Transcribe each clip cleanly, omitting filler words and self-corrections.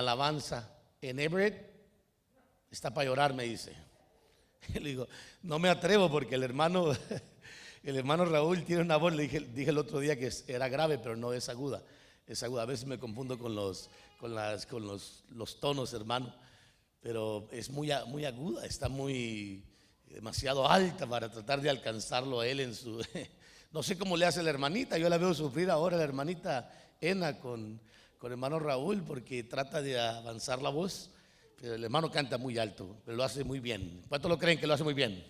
alabanza en Everett, está para llorar, me dice. Le digo, no me atrevo porque el hermano Raúl tiene una voz, dije el otro día que era grave, pero no es aguda. Es aguda. A veces me confundo con los tonos, hermano, pero es muy aguda, está demasiado alta para tratar de alcanzarlo a él en su. No sé cómo le hace la hermanita, yo la veo sufrir ahora, la hermanita Ena con el hermano Raúl, porque trata de avanzar la voz. Pero el hermano canta muy alto, pero lo hace muy bien. ¿Cuántos lo creen que lo hace muy bien?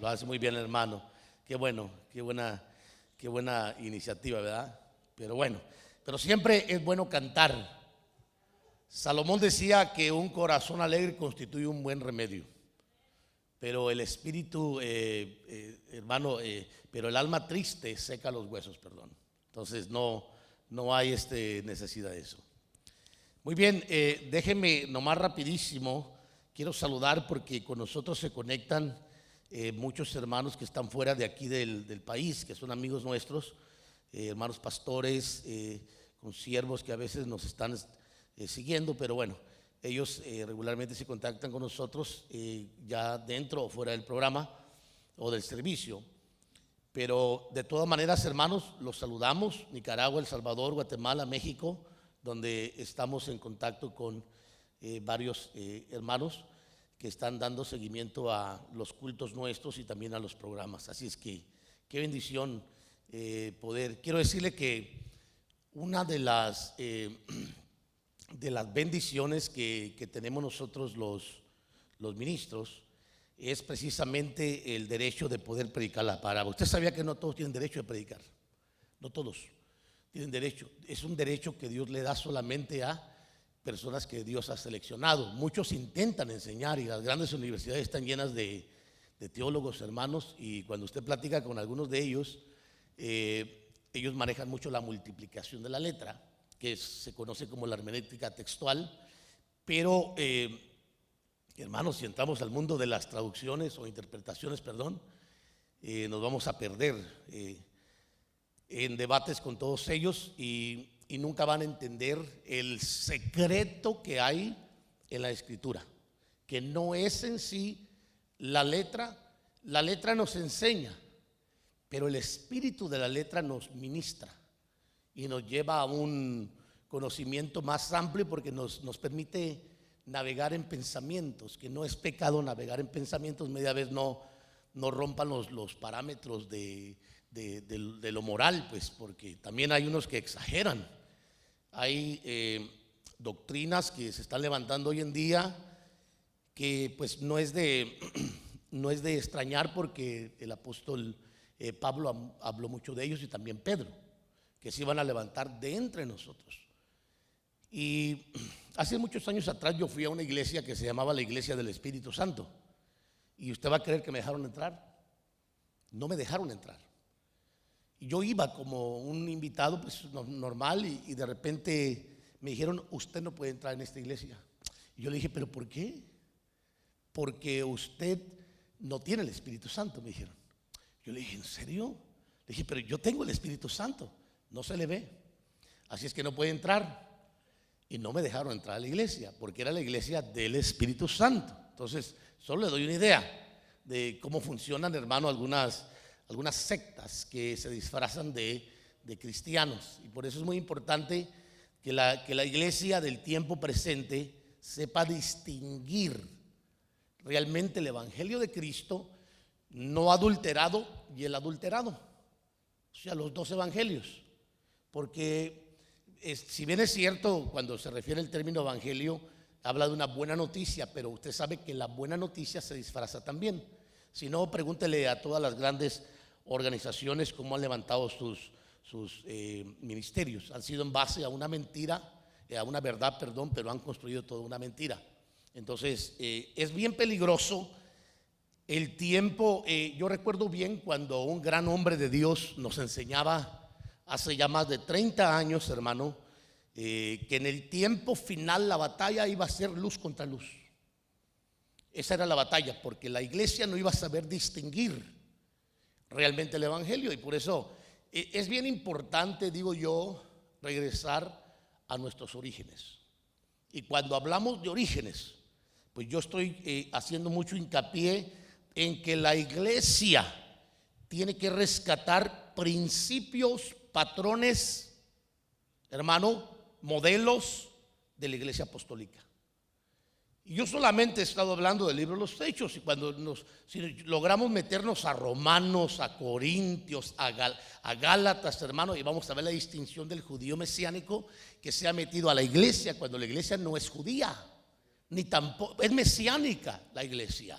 Lo hace muy bien el hermano. Qué bueno, qué buena iniciativa, ¿verdad? Pero siempre es bueno cantar. Salomón decía que un corazón alegre constituye un buen remedio. Pero el espíritu, hermano, pero el alma triste seca los huesos, perdón. Entonces no hay necesidad de eso. Muy bien, déjenme nomás rapidísimo, quiero saludar porque con nosotros se conectan muchos hermanos que están fuera de aquí del país, que son amigos nuestros, hermanos pastores, con siervos que a veces nos están siguiendo, pero bueno, ellos regularmente se contactan con nosotros ya dentro o fuera del programa o del servicio. Pero de todas maneras, hermanos, los saludamos, Nicaragua, El Salvador, Guatemala, México, donde estamos en contacto con varios hermanos que están dando seguimiento a los cultos nuestros y también a los programas. Así es que qué bendición poder. Quiero decirle que una de las bendiciones que tenemos nosotros los ministros es precisamente el derecho de poder predicar la palabra. Usted sabía que no todos tienen derecho de predicar, no todos tienen derecho. Es un derecho que Dios le da solamente a personas que Dios ha seleccionado. Muchos intentan enseñar y las grandes universidades están llenas de teólogos, hermanos, y cuando usted platica con algunos de ellos, ellos manejan mucho la multiplicación de la letra, que se conoce como la hermenéutica textual, pero hermanos, si entramos al mundo de las traducciones o interpretaciones, perdón, nos vamos a perder en debates con todos ellos y nunca van a entender el secreto que hay en la escritura, que no es en sí la letra nos enseña, pero el espíritu de la letra nos ministra y nos lleva a un conocimiento más amplio porque nos permite navegar en pensamientos, que no es pecado navegar en pensamientos, media vez no rompan los parámetros de lo moral, pues, porque también hay unos que exageran. Hay doctrinas que se están levantando hoy en día que pues no es de extrañar, porque el apóstol Pablo habló mucho de ellos y también Pedro, que se iban a levantar de entre nosotros. Y hace muchos años atrás yo fui a una iglesia que se llamaba la Iglesia del Espíritu Santo, y usted va a creer que me dejaron entrar. No me dejaron entrar. Y yo iba como un invitado pues normal y de repente me dijeron, usted no puede entrar en esta iglesia. Y yo le dije, ¿pero por qué? Porque usted no tiene el Espíritu Santo, me dijeron. Yo le dije, ¿en serio? Le dije, pero yo tengo el Espíritu Santo, no se le ve, así es que no puede entrar. Y no me dejaron entrar a la iglesia, porque era la iglesia del Espíritu Santo. Entonces, solo le doy una idea de cómo funcionan, hermano, algunas sectas que se disfrazan de cristianos. Y por eso es muy importante que la iglesia del tiempo presente sepa distinguir realmente el evangelio de Cristo no adulterado y el adulterado, o sea, los dos evangelios. Porque si bien es cierto, cuando se refiere al término evangelio, habla de una buena noticia, pero usted sabe que la buena noticia se disfraza también. Si no, pregúntele a todas las grandes organizaciones cómo han levantado sus ministerios. Han sido en base a una mentira, a una verdad, perdón, pero han construido toda una mentira. Entonces, es bien peligroso el tiempo. Yo recuerdo bien cuando un gran hombre de Dios nos enseñaba hace ya más de 30 años, hermano, que en el tiempo final la batalla iba a ser luz contra luz. Esa era la batalla, porque la iglesia no iba a saber distinguir realmente el evangelio, y por eso es bien importante, digo yo, regresar a nuestros orígenes. Y cuando hablamos de orígenes, pues yo estoy haciendo mucho hincapié en que la iglesia tiene que rescatar principios, patrones, hermano, modelos de la iglesia apostólica. Y yo solamente he estado hablando del libro de los Hechos, y cuando si logramos meternos a Romanos, a Corintios, a Gálatas, hermano, y vamos a ver la distinción del judío mesiánico que se ha metido a la iglesia cuando la iglesia no es judía, ni tampoco es mesiánica la iglesia,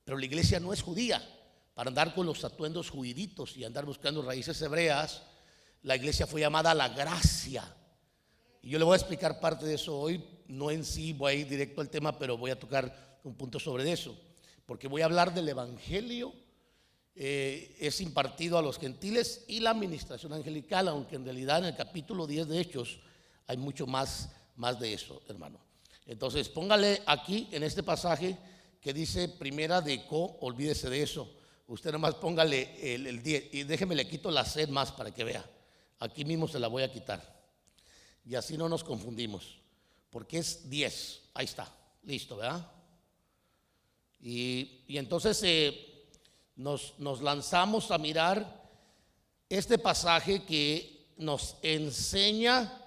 pero la iglesia no es judía. Para andar con los atuendos juditos y andar buscando raíces hebreas, la iglesia fue llamada la gracia. Y yo le voy a explicar parte de eso hoy. No en sí voy a ir directo al tema, pero voy a tocar un punto sobre eso, porque voy a hablar del evangelio, es impartido a los gentiles, y la administración angelical, aunque en realidad en el capítulo 10 de Hechos hay mucho más de eso, hermano. Entonces póngale aquí en este pasaje que dice primera de olvídese de eso, usted nomás póngale el 10, y déjeme le quito la C más para que vea, aquí mismo se la voy a quitar, y así no nos confundimos. Porque es 10, ahí está, listo, ¿verdad? Y entonces nos lanzamos a mirar este pasaje que nos enseña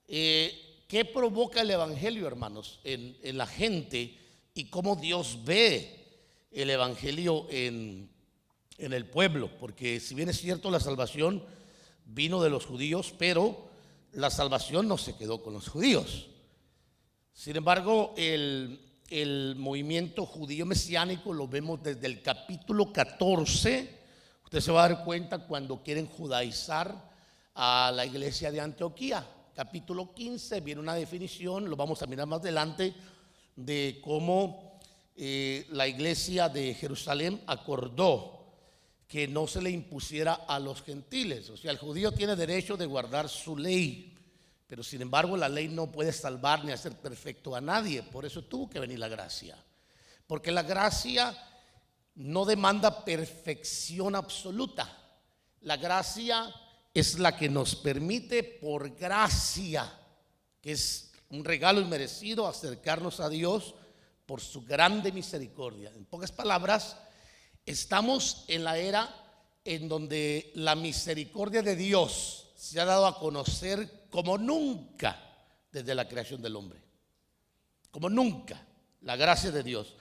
qué provoca el evangelio, hermanos, en la gente, y cómo Dios ve el evangelio en el pueblo. Porque si bien es cierto, la salvación vino de los judíos, pero la salvación no se quedó con los judíos. Sin embargo, el movimiento judío mesiánico lo vemos desde el capítulo 14. Usted se va a dar cuenta cuando quieren judaizar a la iglesia de Antioquía. Capítulo 15 viene una definición, lo vamos a mirar más adelante, de cómo la iglesia de Jerusalén acordó que no se le impusiera a los gentiles. O sea, el judío tiene derecho de guardar su ley, pero sin embargo la ley no puede salvar ni hacer perfecto a nadie. Por eso tuvo que venir la gracia, porque la gracia no demanda perfección absoluta. La gracia es la que nos permite, por gracia, que es un regalo inmerecido, acercarnos a Dios por su grande misericordia. En pocas palabras, estamos en la era en donde la misericordia de Dios se ha dado a conocer como nunca desde la creación del hombre. Como nunca, la gracia de Dios.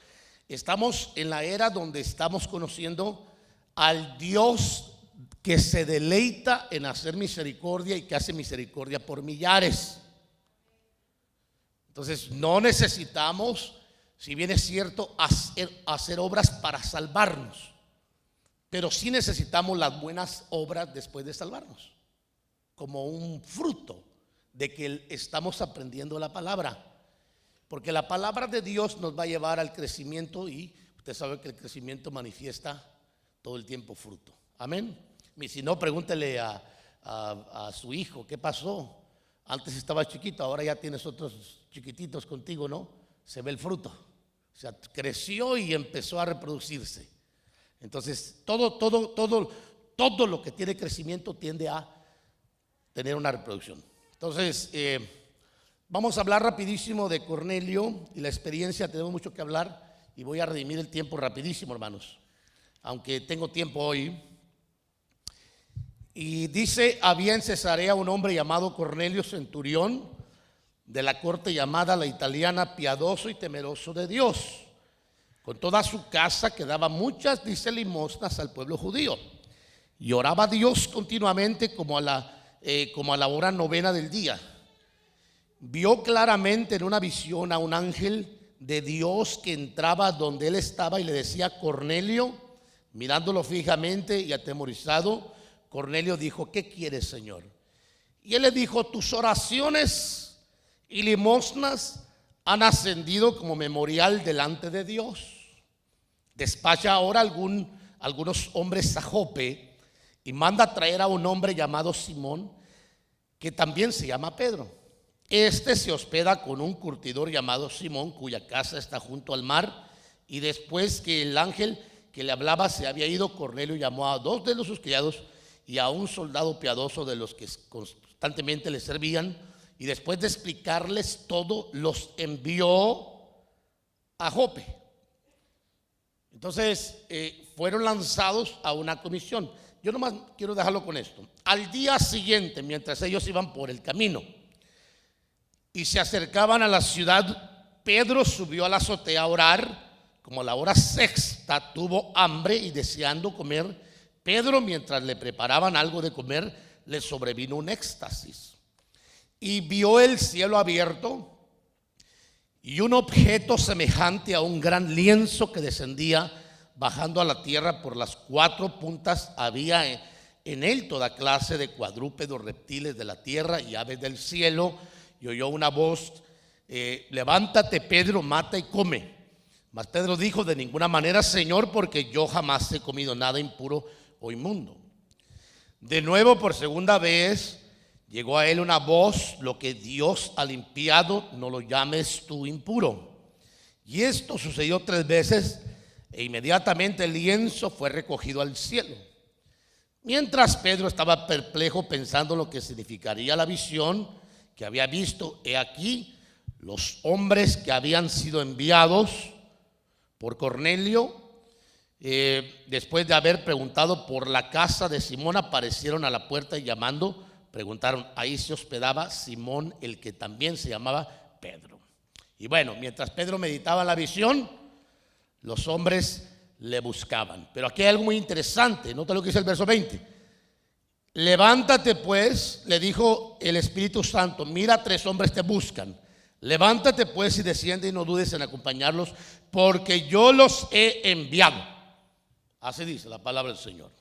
Estamos en la era donde estamos conociendo al Dios que se deleita en hacer misericordia y que hace misericordia por millares. Entonces no necesitamos, si bien es cierto, hacer obras para salvarnos, pero sí necesitamos las buenas obras después de salvarnos, como un fruto de que estamos aprendiendo la palabra. Porque la palabra de Dios nos va a llevar al crecimiento, y usted sabe que el crecimiento manifiesta todo el tiempo fruto. Amén. Y si no, pregúntele a su hijo, ¿qué pasó? Antes estaba chiquito, ahora ya tienes otros chiquititos contigo, ¿no? Se ve el fruto. O sea, creció y empezó a reproducirse. Entonces, todo lo que tiene crecimiento tiende a tener una reproducción. Entonces, vamos a hablar rapidísimo de Cornelio y la experiencia. Tenemos mucho que hablar y voy a redimir el tiempo rapidísimo, hermanos, aunque tengo tiempo hoy. Y dice: había en Cesarea un hombre llamado Cornelio, centurión de la corte llamada la italiana, piadoso y temeroso de Dios. Con toda su casa que daba muchas, dice, limosnas al pueblo judío, y oraba a Dios continuamente como a la hora novena del día. Vio claramente en una visión a un ángel de Dios que entraba donde él estaba y le decía: Cornelio. Mirándolo fijamente y atemorizado, Cornelio dijo: ¿qué quieres, Señor? Y él le dijo: tus oraciones y limosnas han ascendido como memorial delante de Dios. Despacha ahora algunos hombres a Jope y manda a traer a un hombre llamado Simón, que también se llama Pedro. Este se hospeda con un curtidor llamado Simón, cuya casa está junto al mar. Y después que el ángel que le hablaba se había ido, Cornelio llamó a 2 de sus criados y a un soldado piadoso de los que constantemente le servían, y después de explicarles todo, los envió a Jope. Entonces fueron lanzados a una comisión. Yo nomás quiero dejarlo con esto. Al día siguiente, mientras ellos iban por el camino y se acercaban a la ciudad, Pedro subió a la azotea a orar. Como a la hora sexta tuvo hambre y deseando comer, Pedro, mientras le preparaban algo de comer, le sobrevino un éxtasis y vio el cielo abierto y un objeto semejante a un gran lienzo que descendía bajando a la tierra por las cuatro puntas. Había en él toda clase de cuadrúpedos, reptiles de la tierra y aves del cielo. Y oyó una voz: levántate, Pedro, mata y come. Mas Pedro dijo: de ninguna manera, Señor, porque yo jamás he comido nada impuro o inmundo. De nuevo, por segunda vez, llegó a él una voz: lo que Dios ha limpiado, no lo llames tú impuro. Y esto sucedió 3 veces, e inmediatamente el lienzo fue recogido al cielo. Mientras Pedro estaba perplejo pensando lo que significaría la visión que había visto, he aquí los hombres que habían sido enviados por Cornelio, después de haber preguntado por la casa de Simón, aparecieron a la puerta y llamando, preguntaron: ahí se hospedaba Simón, el que también se llamaba Pedro. Y bueno, mientras Pedro meditaba la visión, los hombres le buscaban. Pero aquí hay algo muy interesante. Nota lo que dice el verso 20. Levántate pues, le dijo el Espíritu Santo, mira, 3 hombres te buscan. Levántate pues y desciende y no dudes en acompañarlos, porque yo los he enviado. Así dice la palabra del Señor.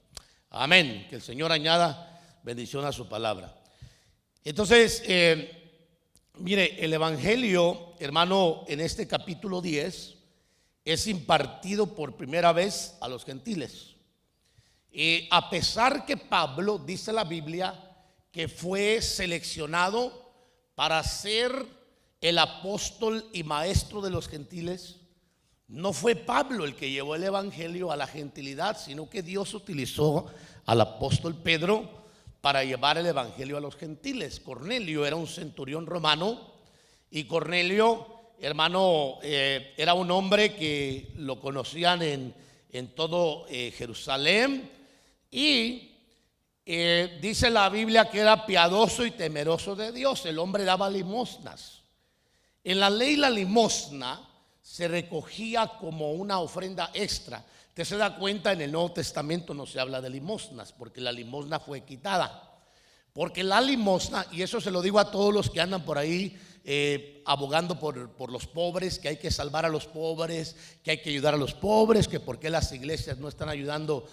Amén. Que el Señor añada bendición a su palabra. Entonces, mire, el Evangelio, hermano, en este capítulo 10 es impartido por primera vez a los gentiles. A pesar que Pablo, dice la Biblia, que fue seleccionado para ser el apóstol y maestro de los gentiles, no fue Pablo el que llevó el evangelio a la gentilidad, sino que Dios utilizó al apóstol Pedro para llevar el evangelio a los gentiles. Cornelio era un centurión romano y Cornelio, hermano, era un hombre que lo conocían en todo Jerusalén y dice la Biblia que era piadoso y temeroso de Dios. El hombre daba limosnas. En la ley la limosna se recogía como una ofrenda extra. Usted se da cuenta, en el Nuevo Testamento no se habla de limosnas, porque la limosna fue quitada. Porque la limosna, y eso se lo digo a todos los que andan por ahí abogando por los pobres, que hay que salvar a los pobres, que hay que ayudar a los pobres, que por qué las iglesias no están ayudando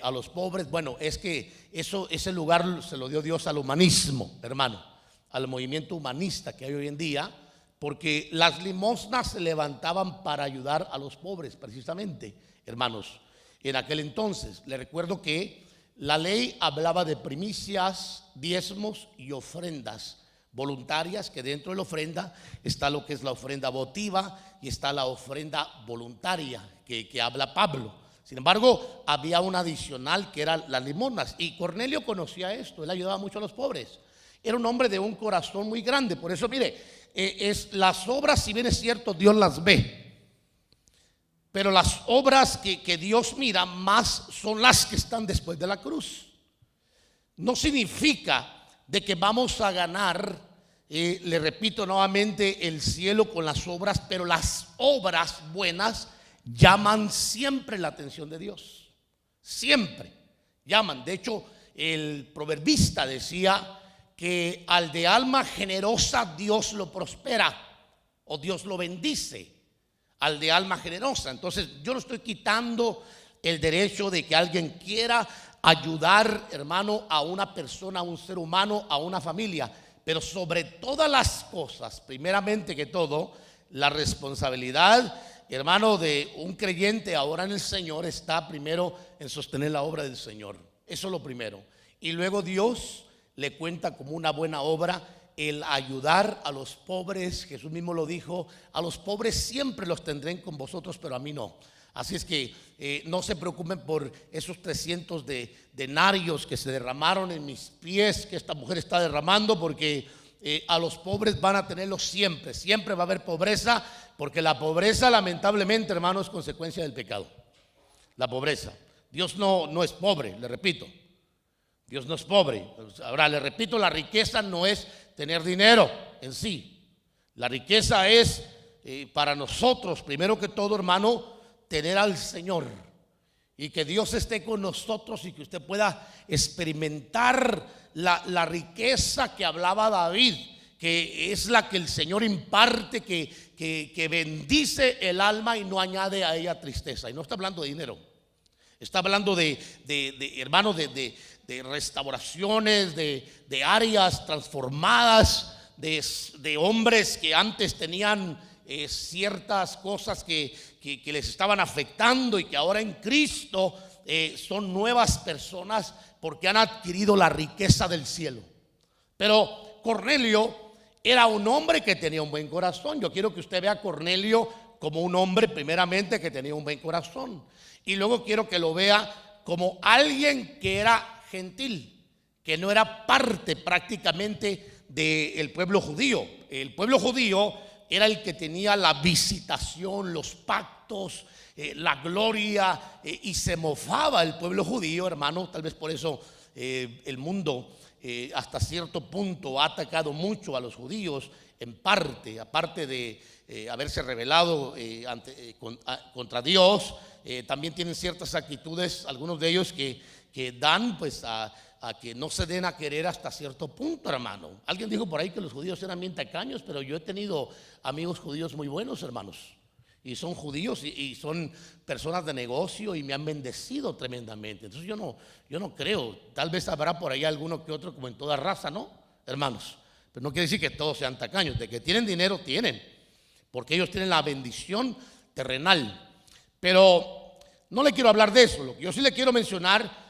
a los pobres. Bueno, es que ese lugar se lo dio Dios al humanismo, hermano, al movimiento humanista que hay hoy en día. Porque las limosnas se levantaban para ayudar a los pobres, precisamente, hermanos. En aquel entonces, les recuerdo que la ley hablaba de primicias, diezmos y ofrendas voluntarias, que dentro de la ofrenda está lo que es la ofrenda votiva y está la ofrenda voluntaria que habla Pablo. Sin embargo, había una adicional que era las limosnas. Y Cornelio conocía esto, él ayudaba mucho a los pobres. Era un hombre de un corazón muy grande. Por eso, mire, las obras, si bien es cierto, Dios las ve, pero las obras que Dios mira más son las que están después de la cruz. No significa de que vamos a ganar, le repito nuevamente, el cielo con las obras, pero las obras buenas llaman siempre la atención de Dios. Siempre llaman. De hecho, el proverbista decía que al de alma generosa Dios lo prospera o Dios lo bendice, al de alma generosa. Entonces yo no estoy quitando el derecho de que alguien quiera ayudar, hermano, a una persona, a un ser humano, a una familia, pero sobre todas las cosas, primeramente que todo, la responsabilidad, hermano, de un creyente ahora en el Señor está primero en sostener la obra del Señor. Eso es lo primero. Y luego Dios le cuenta como una buena obra el ayudar a los pobres. Jesús mismo lo dijo: a los pobres siempre los tendré con vosotros, pero a mí no. Así es que no se preocupen por esos 300 denarios que se derramaron en mis pies, que esta mujer está derramando, porque a los pobres van a tenerlos siempre. Siempre va a haber pobreza, porque la pobreza, lamentablemente, hermano, es consecuencia del pecado. La pobreza. Dios no es pobre, le repito. Dios no es pobre. Ahora, le repito, la riqueza no es tener dinero en sí. La riqueza es para nosotros, primero que todo, hermano, tener al Señor. Y que Dios esté con nosotros y que usted pueda experimentar la riqueza que hablaba David, que es la que el Señor imparte, que bendice el alma y no añade a ella tristeza. Y no está hablando de dinero, está hablando hermano, de restauraciones, de áreas transformadas, de hombres que antes tenían ciertas cosas que les estaban afectando y que ahora en Cristo son nuevas personas porque han adquirido la riqueza del cielo. Pero Cornelio era un hombre que tenía un buen corazón. Yo quiero que usted vea a Cornelio como un hombre primeramente que tenía un buen corazón, y luego quiero que lo vea como alguien que era gentil, que no era parte prácticamente del pueblo judío. El pueblo judío era el que tenía la visitación, los pactos, la gloria, y se mofaba el pueblo judío, hermano. Tal vez por eso el mundo hasta cierto punto ha atacado mucho a los judíos, en parte, aparte de haberse rebelado contra Dios. También tienen ciertas actitudes, algunos de ellos que dan pues a que no se den a querer hasta cierto punto, hermano. Alguien dijo por ahí que los judíos eran bien tacaños, pero yo he tenido amigos judíos muy buenos, hermanos, y son judíos y son personas de negocio y me han bendecido tremendamente. Entonces yo no creo, tal vez habrá por ahí alguno que otro como en toda raza, ¿no, hermanos? Pero no quiere decir que todos sean tacaños. De que tienen dinero, tienen, porque ellos tienen la bendición terrenal. Pero no le quiero hablar de eso. Lo que yo sí le quiero mencionar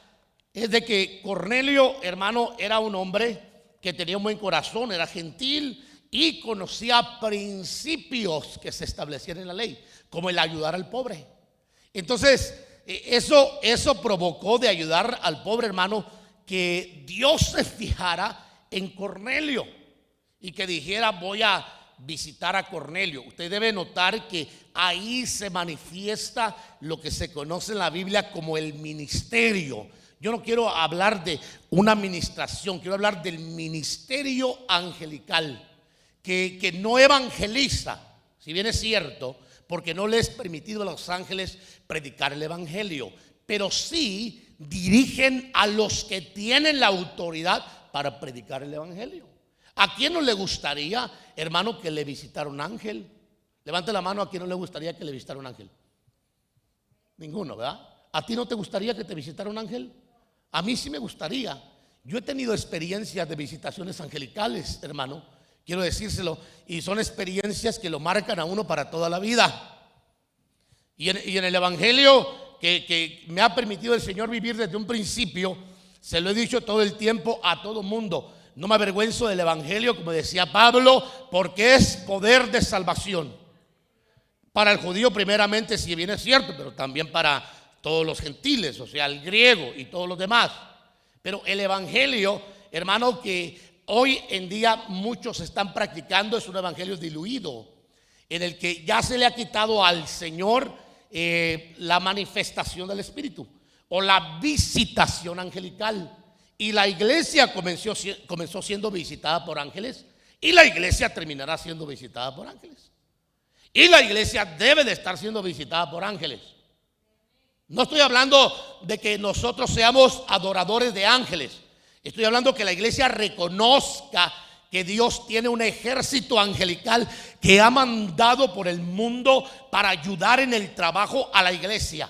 es de que Cornelio, hermano, era un hombre que tenía un buen corazón, era gentil y conocía principios que se establecían en la ley, como el ayudar al pobre. Entonces, eso provocó de ayudar al pobre, hermano, que Dios se fijara en Cornelio y que dijera: voy a visitar a Cornelio. Usted debe notar que ahí se manifiesta lo que se conoce en la Biblia como el ministerio. Yo no quiero hablar de una administración, quiero hablar del ministerio angelical, que no evangeliza, si bien es cierto, porque no le es permitido a los ángeles predicar el evangelio, pero sí dirigen a los que tienen la autoridad para predicar el evangelio. ¿A quién no le gustaría, hermano, que le visitara un ángel? Levante la mano a quien no le gustaría que le visitara un ángel. Ninguno, ¿verdad? ¿A ti no te gustaría que te visitara un ángel? A mí sí me gustaría. Yo he tenido experiencias de visitaciones angelicales, hermano, quiero decírselo, y son experiencias que lo marcan a uno para toda la vida. Y en el evangelio que me ha permitido el Señor vivir desde un principio, se lo he dicho todo el tiempo a todo mundo: no me avergüenzo del evangelio, como decía Pablo, porque es poder de salvación. Para el judío primeramente, si bien es cierto, pero también para todos los gentiles, o sea, el griego y todos los demás. Pero el evangelio, hermano, que hoy en día muchos están practicando, es un evangelio diluido, en el que ya se le ha quitado al Señor la manifestación del Espíritu o la visitación angelical. Y la iglesia comenzó siendo visitada por ángeles, y la iglesia terminará siendo visitada por ángeles. Y la iglesia debe de estar siendo visitada por ángeles. No estoy hablando de que nosotros seamos adoradores de ángeles. Estoy hablando que la iglesia reconozca que Dios tiene un ejército angelical que ha mandado por el mundo para ayudar en el trabajo a la iglesia.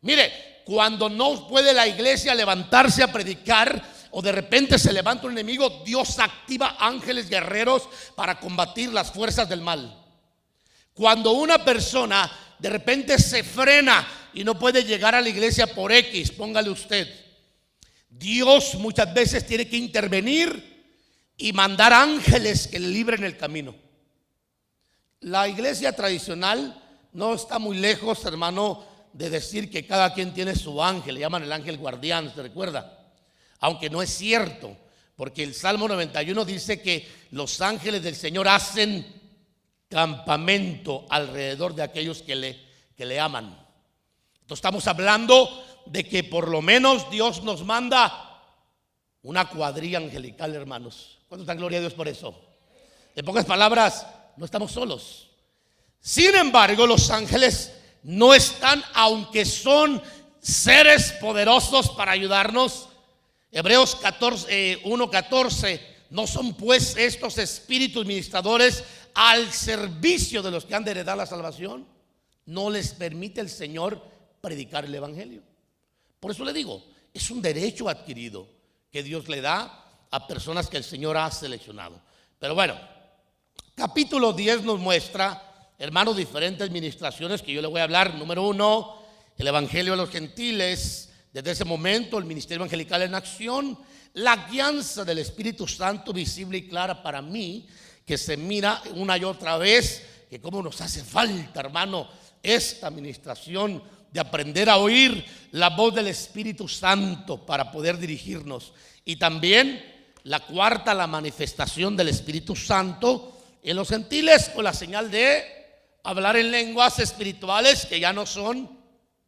Mire, cuando no puede la iglesia levantarse a predicar, o de repente se levanta un enemigo, Dios activa ángeles guerreros para combatir las fuerzas del mal. Cuando una persona de repente se frena y no puede llegar a la iglesia por X, póngale usted, Dios muchas veces tiene que intervenir y mandar ángeles que le libren el camino. La iglesia tradicional no está muy lejos, hermano, de decir que cada quien tiene su ángel. Le llaman el ángel guardián, ¿se recuerda? Aunque no es cierto, porque el Salmo 91 dice que los ángeles del Señor hacen campamento alrededor de aquellos que le aman. Entonces estamos hablando de que por lo menos Dios nos manda una cuadrilla angelical, hermanos. ¿Cuánto dan gloria a Dios por eso? En pocas palabras, no estamos solos. Sin embargo, los ángeles no están, aunque son seres poderosos para ayudarnos. Hebreos 1:14, no son pues estos espíritus ministradores al servicio de los que han de heredar la salvación. No les permite el Señor predicar el evangelio. Por eso le digo, es un derecho adquirido que Dios le da a personas que el Señor ha seleccionado. Pero bueno, capítulo 10 nos muestra, hermanos, diferentes ministraciones que yo le voy a hablar. Número 1, el evangelio a los gentiles. Desde ese momento, el ministerio evangelical en acción, la guianza del Espíritu Santo visible y clara para mí, que se mira una y otra vez, que cómo nos hace falta, hermano, esta administración de aprender a oír la voz del Espíritu Santo para poder dirigirnos. Y también la cuarta, la manifestación del Espíritu Santo en los gentiles con la señal de hablar en lenguas espirituales que ya no son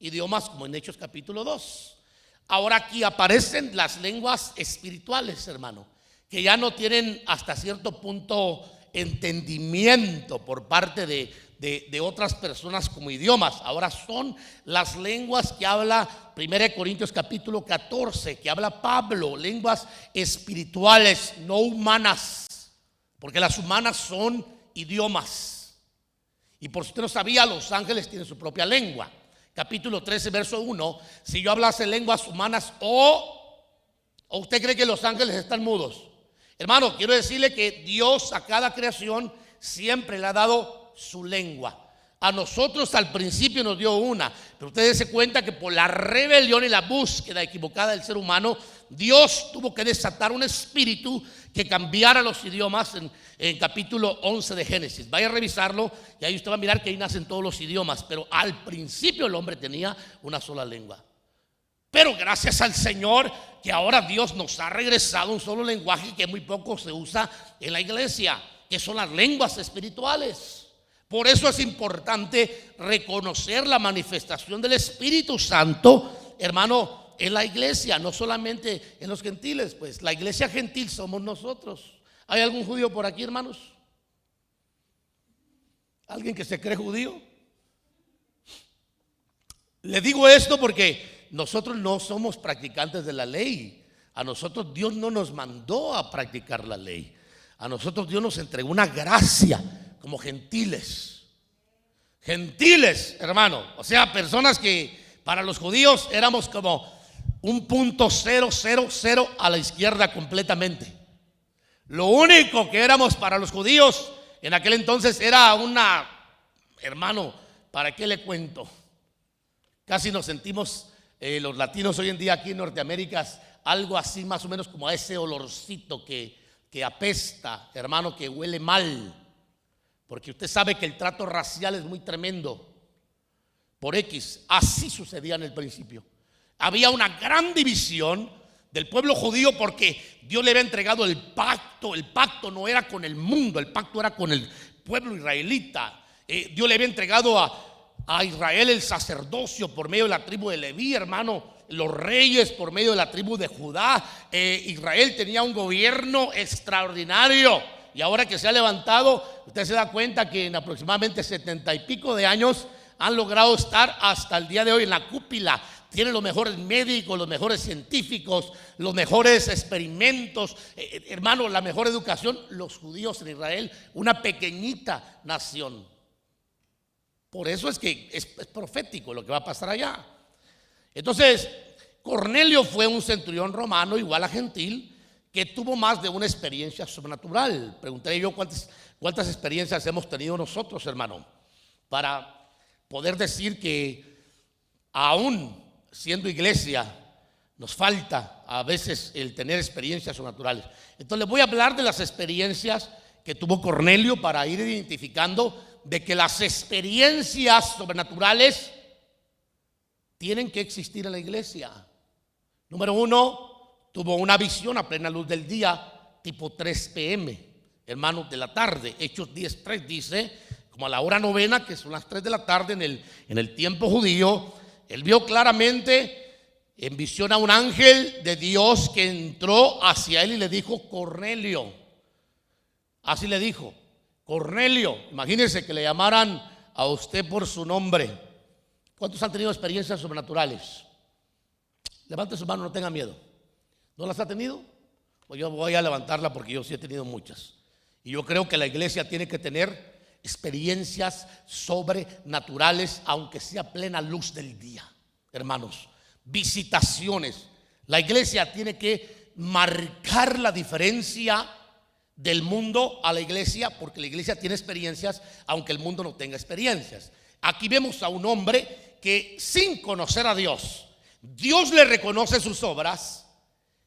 idiomas como en Hechos capítulo 2. Ahora aquí aparecen las lenguas espirituales, hermano, que ya no tienen hasta cierto punto entendimiento por parte de otras personas como idiomas. Ahora son las lenguas que habla 1 Corintios capítulo 14, que habla Pablo, lenguas espirituales, no humanas, porque las humanas son idiomas. Y por si usted no sabía, los ángeles tienen su propia lengua. Capítulo 13, verso 1, si yo hablase lenguas humanas o usted cree que los ángeles están mudos. Hermano, quiero decirle que Dios a cada creación siempre le ha dado su lengua. A nosotros al principio nos dio una, pero ustedes se cuenta que por la rebelión y la búsqueda equivocada del ser humano, Dios tuvo que desatar un espíritu que cambiara los idiomas en capítulo 11 de Génesis. Vaya a revisarlo y ahí usted va a mirar que ahí nacen todos los idiomas, pero al principio el hombre tenía una sola lengua. Pero gracias al Señor que ahora Dios nos ha regresado un solo lenguaje que muy poco se usa en la iglesia, que son las lenguas espirituales. Por eso es importante reconocer la manifestación del Espíritu Santo, hermano, en la iglesia, no solamente en los gentiles. Pues la iglesia gentil somos nosotros. ¿Hay algún judío por aquí, hermanos? ¿Alguien que se cree judío? Le digo esto porque nosotros no somos practicantes de la ley. A nosotros Dios no nos mandó a practicar la ley. A nosotros Dios nos entregó una gracia como gentiles. Gentiles, hermano. O sea, personas que para los judíos éramos como un punto 000 a la izquierda completamente. Lo único que éramos para los judíos en aquel entonces era hermano, ¿para qué le cuento? Casi nos sentimos los latinos hoy en día aquí en Norteamérica algo así más o menos como a ese olorcito que apesta, hermano, que huele mal. Porque usted sabe que el trato racial es muy tremendo. Por X, así sucedía en el principio. Había una gran división del pueblo judío porque Dios le había entregado el pacto. El pacto no era con el mundo, el pacto era con el pueblo israelita. Dios le había entregado a Israel el sacerdocio por medio de la tribu de Leví, hermano. Los reyes por medio de la tribu de Judá. Israel tenía un gobierno extraordinario. Y ahora que se ha levantado, usted se da cuenta que en aproximadamente 70 y pico de años han logrado estar hasta el día de hoy en la cúpula. Tienen los mejores médicos, los mejores científicos, los mejores experimentos, hermano, la mejor educación. Los judíos en Israel, una pequeñita nación. Por eso es que es profético lo que va a pasar allá. Entonces, Cornelio fue un centurión romano, igual a gentil, que tuvo más de una experiencia sobrenatural. Preguntaré yo cuántas experiencias hemos tenido nosotros, hermano, para poder decir que aún siendo iglesia nos falta a veces el tener experiencias sobrenaturales. Entonces les voy a hablar de las experiencias que tuvo Cornelio para ir identificando de que las experiencias sobrenaturales tienen que existir en la iglesia. Número 1, tuvo una visión a plena luz del día, tipo 3 p.m., hermanos, de la tarde. Hechos 10:3 dice, como a la hora novena, que son las 3 de la tarde en el tiempo judío, él vio claramente en visión a un ángel de Dios que entró hacia él y le dijo: Cornelio. Así le dijo: Cornelio. Imagínense que le llamaran a usted por su nombre. ¿Cuántos han tenido experiencias sobrenaturales? Levante su mano, no tenga miedo. ¿No las ha tenido? Pues yo voy a levantarla porque yo sí he tenido muchas. Y yo creo que la iglesia tiene que tener experiencias sobrenaturales, aunque sea plena luz del día, hermanos. Visitaciones. La iglesia tiene que marcar la diferencia del mundo a la iglesia, porque la iglesia tiene experiencias aunque el mundo no tenga experiencias. Aquí vemos a un hombre que, sin conocer a Dios, Dios le reconoce sus obras,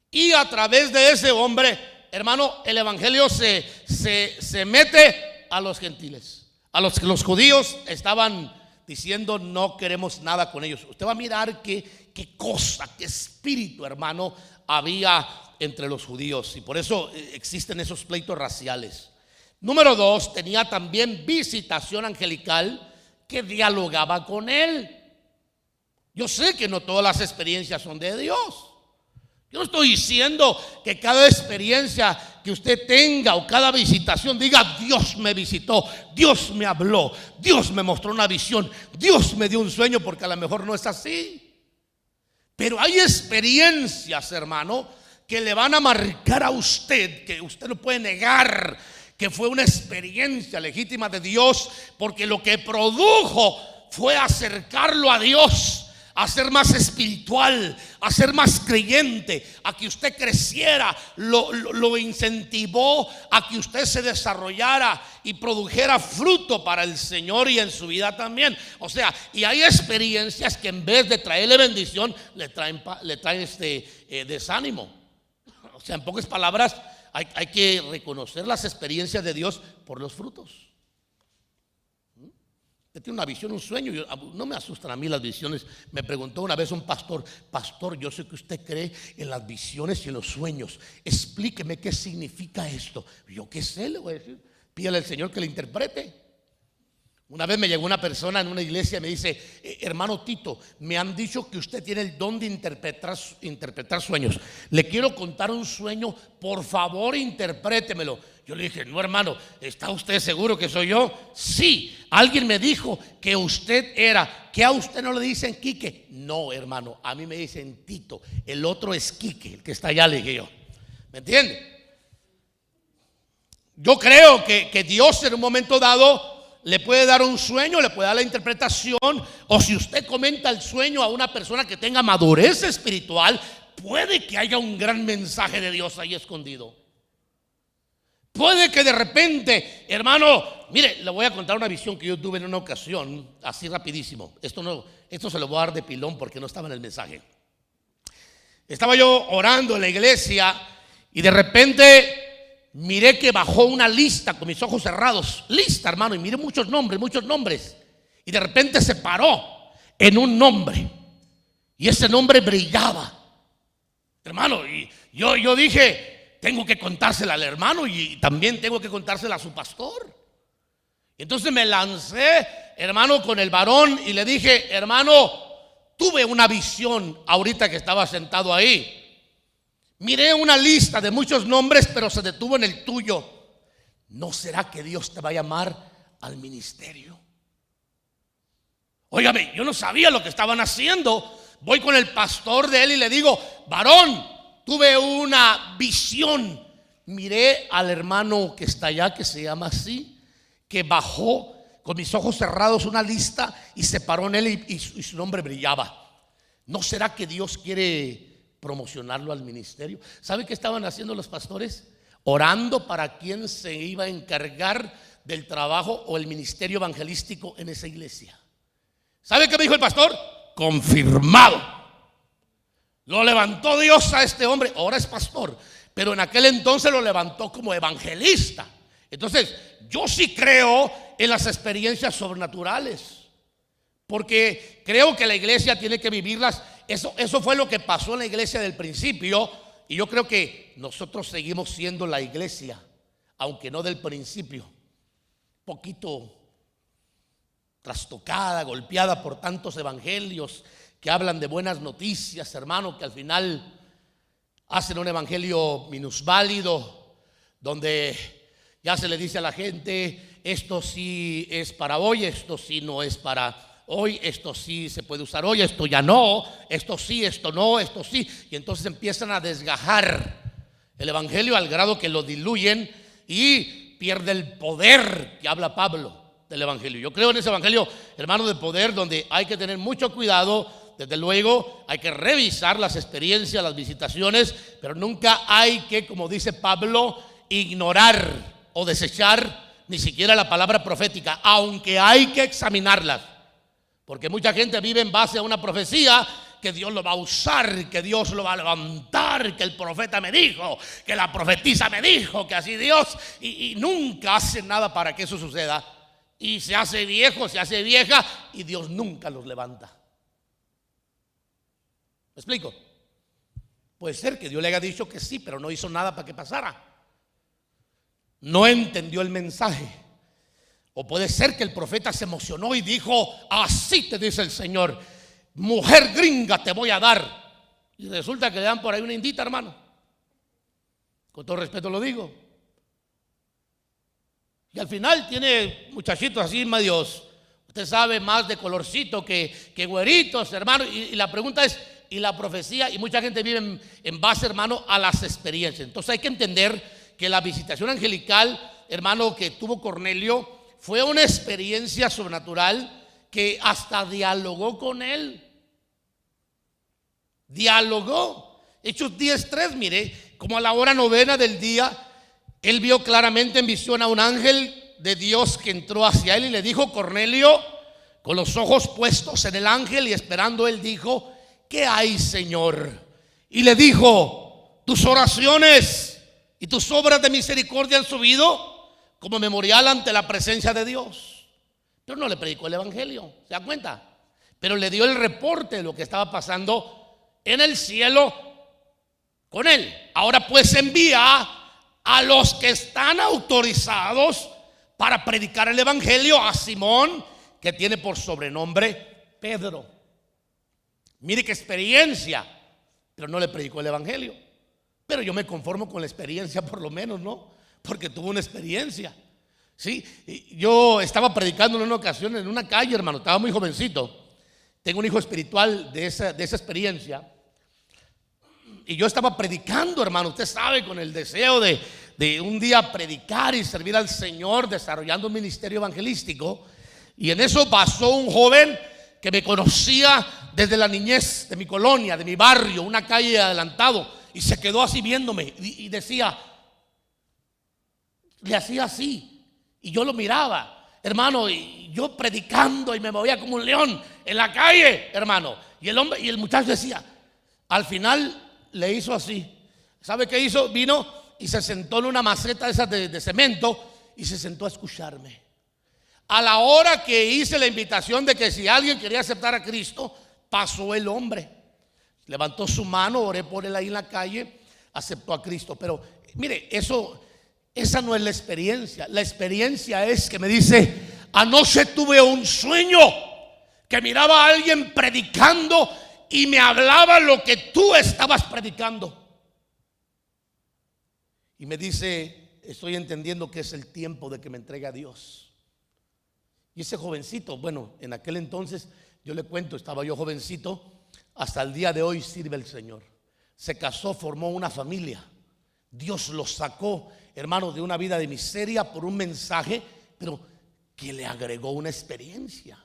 y a través de ese hombre, hermano, el evangelio se mete a los gentiles, a los que los judíos estaban diciendo: no queremos nada con ellos. Usted va a mirar qué cosa, qué espíritu, hermano, había entre los judíos, y por eso existen esos pleitos raciales. Número 2, tenía también visitación angelical que dialogaba con él. Yo sé que no todas las experiencias son de Dios. Yo no estoy diciendo que cada experiencia que usted tenga o cada visitación diga: Dios me visitó, Dios me habló, Dios me mostró una visión, Dios me dio un sueño, porque a lo mejor no es así. Pero hay experiencias, hermano, que le van a marcar a usted, que usted no puede negar que fue una experiencia legítima de Dios, porque lo que produjo fue acercarlo a Dios, a ser más espiritual, a ser más creyente, a que usted creciera, lo incentivó a que usted se desarrollara y produjera fruto para el Señor y en su vida también. O sea, y hay experiencias que en vez de traerle bendición, le traen desánimo. O sea, en pocas palabras, hay que reconocer las experiencias de Dios por los frutos. Tiene una visión, un sueño. No me asustan a mí las visiones. Me preguntó una vez un pastor: Pastor, yo sé que usted cree en las visiones y en los sueños, explíqueme qué significa esto. Yo qué sé, le voy a decir. Pídale al Señor que le interprete. Una vez me llegó una persona en una iglesia y me dice: hermano Tito, me han dicho que usted tiene el don de interpretar sueños. Le quiero contar un sueño, por favor interprétemelo. Yo le dije: no, hermano, ¿está usted seguro que soy yo? Sí, alguien me dijo que usted era. ¿Que a usted no le dicen Quique? No, hermano, a mí me dicen Tito. El otro es Quique, el que está allá, le dije yo. ¿Me entiende? Yo creo que Dios en un momento dado le puede dar un sueño, le puede dar la interpretación, o si usted comenta el sueño a una persona que tenga madurez espiritual, puede que haya un gran mensaje de Dios ahí escondido. Puede que de repente, hermano, mire, le voy a contar una visión que yo tuve en una ocasión, así rapidísimo. Esto se lo voy a dar de pilón porque no estaba en el mensaje. Estaba yo orando en la iglesia y de repente miré que bajó una lista con mis ojos cerrados. Lista, hermano, y miré muchos nombres. Y de repente se paró en un nombre. Y ese nombre brillaba. Hermano, y yo dije: tengo que contársela al hermano y también tengo que contársela a su pastor. Entonces me lancé, hermano, con el varón y le dije: hermano, tuve una visión ahorita que estaba sentado ahí. Miré una lista de muchos nombres, pero se detuvo en el tuyo. ¿No será que Dios te va a llamar al ministerio? Óigame, yo no sabía lo que estaban haciendo. Voy con el pastor de él y le digo: varón, tuve una visión. Miré al hermano que está allá, que se llama así, que bajó con mis ojos cerrados una lista y se paró en él y su nombre brillaba. ¿No será que Dios quiere promocionarlo al ministerio? ¿Sabe qué estaban haciendo los pastores? Orando para quién se iba a encargar del trabajo o el ministerio evangelístico en esa iglesia. ¿Sabe qué me dijo el pastor? Confirmado. Lo levantó Dios a este hombre. Ahora es pastor, pero en aquel entonces lo levantó como evangelista. Entonces yo sí creo en las experiencias sobrenaturales, porque creo que la iglesia tiene que vivirlas. Eso fue lo que pasó en la iglesia del principio. y yo creo que nosotros seguimos siendo la iglesia, aunque no del principio, poquito trastocada, golpeada por tantos evangelios que hablan de buenas noticias, hermano, que al final hacen un evangelio minusválido, donde ya se le dice a la gente: esto sí es para hoy, esto sí no es para hoy, esto sí se puede usar hoy, esto ya no, esto sí, esto no, esto sí. Y entonces empiezan a desgajar el evangelio al grado que lo diluyen y pierde el poder que habla Pablo del evangelio. Yo creo en ese evangelio, hermano, de poder, donde hay que tener mucho cuidado. Desde luego hay que revisar las experiencias, las visitaciones, pero nunca hay que, como dice Pablo, ignorar o desechar ni siquiera la palabra profética, aunque hay que examinarlas, porque mucha gente vive en base a una profecía que Dios lo va a usar, que Dios lo va a levantar, que el profeta me dijo, que la profetisa me dijo, que así Dios, y nunca hacen nada para que eso suceda, y se hace viejo, se hace vieja, y Dios nunca los levanta. ¿Me explico? Puede ser que Dios le haya dicho que sí, pero no hizo nada para que pasara. No entendió el mensaje. O puede ser que el profeta se emocionó y dijo: así te dice el Señor, mujer gringa te voy a dar. Y resulta que le dan por ahí una indita, hermano. Con todo respeto lo digo. Y al final tiene muchachitos así medios, usted sabe, más de colorcito que güeritos, hermano. Y la pregunta es: y la profecía, y mucha gente vive en base, hermano, a las experiencias. Entonces hay que entender que la visitación angelical, hermano, que tuvo Cornelio fue una experiencia sobrenatural que hasta dialogó con él. Dialogó. Hechos 10:3, mire, como a la hora 9 del día, él vio claramente en visión a un ángel de Dios que entró hacia él y le dijo: Cornelio. Con los ojos puestos en el ángel y esperando, él dijo: ¿qué hay, Señor? Y le dijo: tus oraciones y tus obras de misericordia han subido como memorial ante la presencia de Dios. Pero no le predicó el evangelio, ¿se da cuenta? Pero le dio el reporte de lo que estaba pasando en el cielo con él. Ahora pues envía a los que están autorizados para predicar el evangelio, a Simón, que tiene por sobrenombre Pedro. Mire qué experiencia, pero no le predicó el evangelio. Pero yo me conformo con la experiencia, por lo menos, ¿no? Porque tuvo una experiencia. Sí, yo estaba predicando en una ocasión en una calle, hermano, estaba muy jovencito. Tengo un hijo espiritual de esa experiencia. Y yo estaba predicando, hermano, usted sabe, con el deseo de un día predicar y servir al Señor, desarrollando un ministerio evangelístico. Y en eso pasó un joven que me conocía desde la niñez de mi colonia, de mi barrio, una calle adelantado, y se quedó así viéndome y decía, le hacía así, y yo lo miraba, hermano, y yo predicando y me movía como un león en la calle, hermano, y el hombre y el muchacho decía, al final le hizo así. ¿Sabe qué hizo? Vino y se sentó en una maceta esa de cemento y se sentó a escucharme. A la hora que hice la invitación de que si alguien quería aceptar a Cristo, pasó el hombre, levantó su mano, oré por él ahí en la calle, aceptó a Cristo. Pero mire, esa no es la experiencia. La experiencia es que me dice, anoche tuve un sueño que miraba a alguien predicando y me hablaba lo que tú estabas predicando. Y me dice, estoy entendiendo que es el tiempo de que me entregue a Dios. Y ese jovencito, bueno, en aquel entonces, yo le cuento, estaba yo jovencito, hasta el día de hoy sirve el Señor. Se casó, formó una familia. Dios lo sacó, hermano, de una vida de miseria por un mensaje, pero que le agregó una experiencia.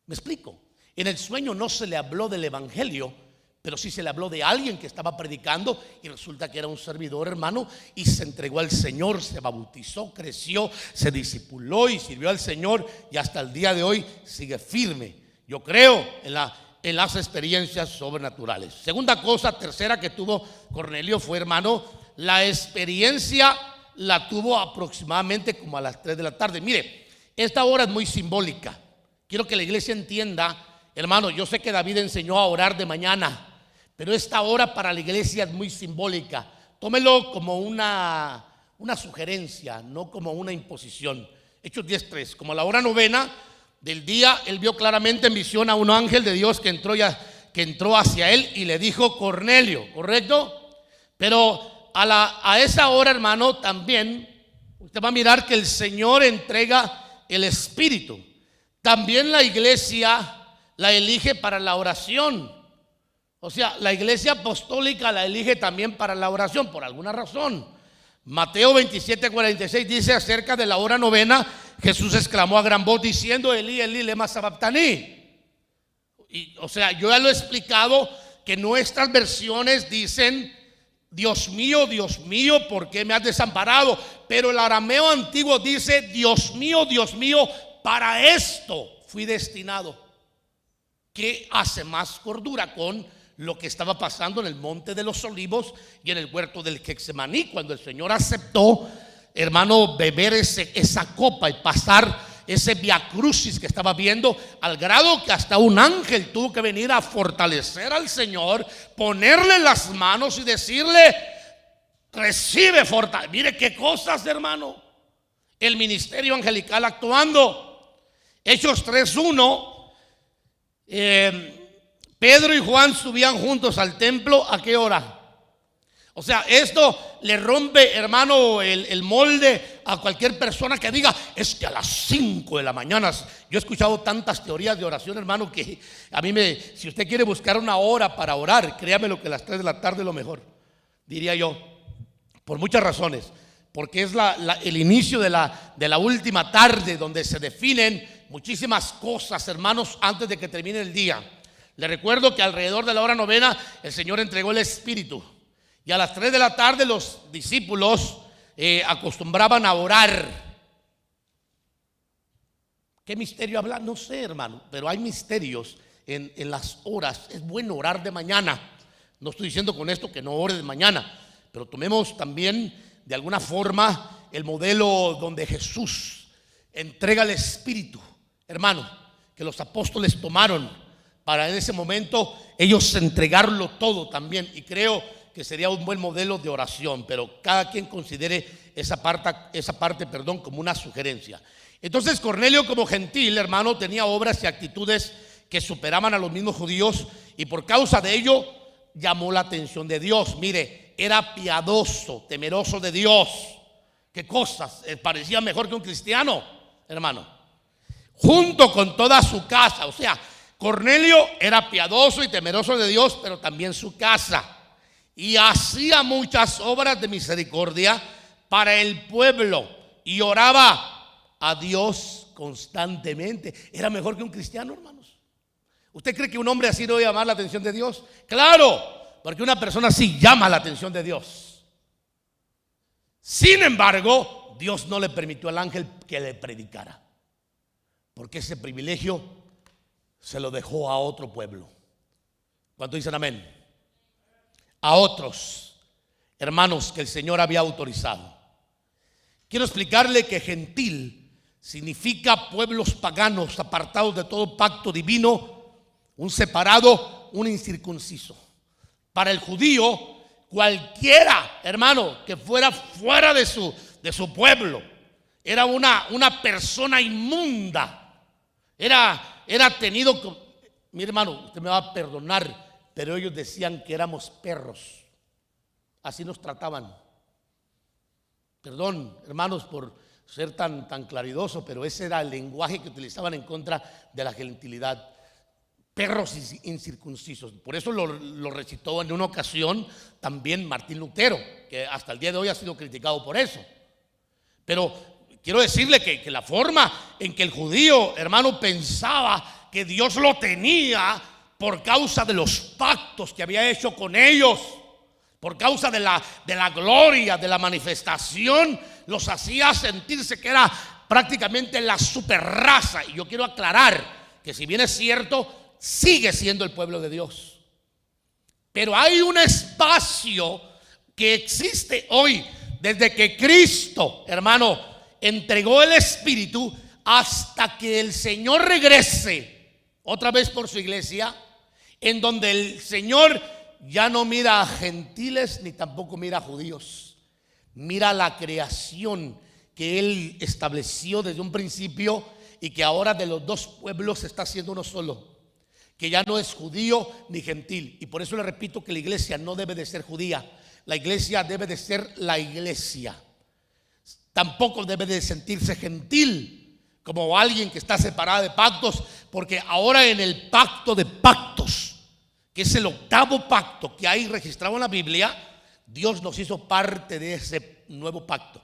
¿Me explico? En el sueño no se le habló del evangelio, pero sí se le habló de alguien que estaba predicando y resulta que era un servidor, hermano, y se entregó al Señor, se bautizó, creció, se discipuló y sirvió al Señor y hasta el día de hoy sigue firme. Yo creo en las experiencias sobrenaturales. Segunda cosa, tercera que tuvo Cornelio fue, hermano, la experiencia la tuvo aproximadamente como a las 3 de la tarde. Mire, esta hora es muy simbólica. Quiero que la iglesia entienda, hermano, yo sé que David enseñó a orar de mañana, pero esta hora para la iglesia es muy simbólica. Tómelo como una sugerencia, no como una imposición. Hechos 10:3, como a la hora novena del día, él vio claramente en visión a un ángel de Dios que entró hacia él y le dijo: Cornelio, ¿correcto? Pero a esa hora, hermano, también usted va a mirar que el Señor entrega el Espíritu. También la iglesia la elige para la oración. O sea, la iglesia apostólica la elige también para la oración, por alguna razón. Mateo 27:46 dice acerca de la hora novena: Jesús exclamó a gran voz diciendo: Elí, Elí, lema sabactaní. O sea, yo ya lo he explicado que nuestras versiones dicen: Dios mío, ¿por qué me has desamparado? Pero el arameo antiguo dice: Dios mío, para esto fui destinado. ¿Qué hace más cordura con lo que estaba pasando en el monte de los olivos y en el huerto del Getsemaní, cuando el Señor aceptó, hermano, beber esa copa y pasar ese viacrucis que estaba viendo, al grado que hasta un ángel tuvo que venir a fortalecer al Señor, ponerle las manos y decirle: recibe fortaleza. Mire qué cosas, hermano, el ministerio angelical actuando. Hechos 3:1, Pedro y Juan subían juntos al templo. ¿A qué hora? O sea, esto le rompe, hermano, el molde a cualquier persona que diga: es que a las 5 de la mañana. Yo he escuchado tantas teorías de oración, hermano, que a mí si usted quiere buscar una hora para orar, créame lo que a las 3 de la tarde es lo mejor, diría yo, por muchas razones. Porque es el inicio de la última tarde, donde se definen muchísimas cosas, hermanos, antes de que termine el día. Les recuerdo que alrededor de la hora novena el Señor entregó el Espíritu, y a las 3 de la tarde los discípulos acostumbraban a orar. ¿Qué misterio habla? No sé, hermano, pero hay misterios en las horas. Es bueno orar de mañana. No estoy diciendo con esto que no ore de mañana, pero tomemos también de alguna forma el modelo donde Jesús entrega el Espíritu, hermano, que los apóstoles tomaron para en ese momento ellos entregarlo todo también. Y creo que sería un buen modelo de oración, pero cada quien considere esa parte, como una sugerencia. Entonces Cornelio, como gentil, hermano, tenía obras y actitudes que superaban a los mismos judíos, y por causa de ello llamó la atención de Dios. Mire, era piadoso, temeroso de Dios. ¿Qué cosas? Parecía mejor que un cristiano, hermano. Junto con toda su casa. O sea, Cornelio era piadoso y temeroso de Dios, pero también su casa. Y hacía muchas obras de misericordia para el pueblo y oraba a Dios constantemente. Era mejor que un cristiano, hermanos. ¿Usted cree que un hombre así no debe llamar la atención de Dios? Claro, porque una persona así llama la atención de Dios. Sin embargo, Dios no le permitió al ángel que le predicara, porque ese privilegio se lo dejó a otro pueblo. ¿Cuántos dicen amén? A otros hermanos que el Señor había autorizado. Quiero explicarle que gentil significa pueblos paganos, apartados de todo pacto divino, un separado, un incircunciso. Para el judío, cualquiera, hermano, que fuera de su pueblo, era una persona inmunda. Era tenido, mi hermano, usted me va a perdonar, pero ellos decían que éramos perros. Así nos trataban. Perdón, hermanos, por ser tan claridoso, pero ese era el lenguaje que utilizaban en contra de la gentilidad. Perros incircuncisos. Por eso lo recitó en una ocasión también Martín Lutero, que hasta el día de hoy ha sido criticado por eso. Pero quiero decirle que la forma en que el judío, hermano, pensaba que Dios lo tenía por causa de los pactos que había hecho con ellos, por causa de la gloria, de la manifestación, los hacía sentirse que era prácticamente la superraza. Y yo quiero aclarar que, si bien es cierto, sigue siendo el pueblo de Dios, pero hay un espacio que existe hoy, desde que Cristo, hermano, entregó el Espíritu hasta que el Señor regrese otra vez por su iglesia, en donde el Señor ya no mira a gentiles ni tampoco mira a judíos. Mira la creación que Él estableció desde un principio y que ahora de los dos pueblos se está haciendo uno solo, que ya no es judío ni gentil. Y por eso le repito que la iglesia no debe de ser judía, la iglesia debe de ser la iglesia. Tampoco debe de sentirse gentil como alguien que está separado de pactos, porque ahora en el pacto de pactos, que es el octavo pacto que hay registrado en la Biblia, Dios nos hizo parte de ese nuevo pacto,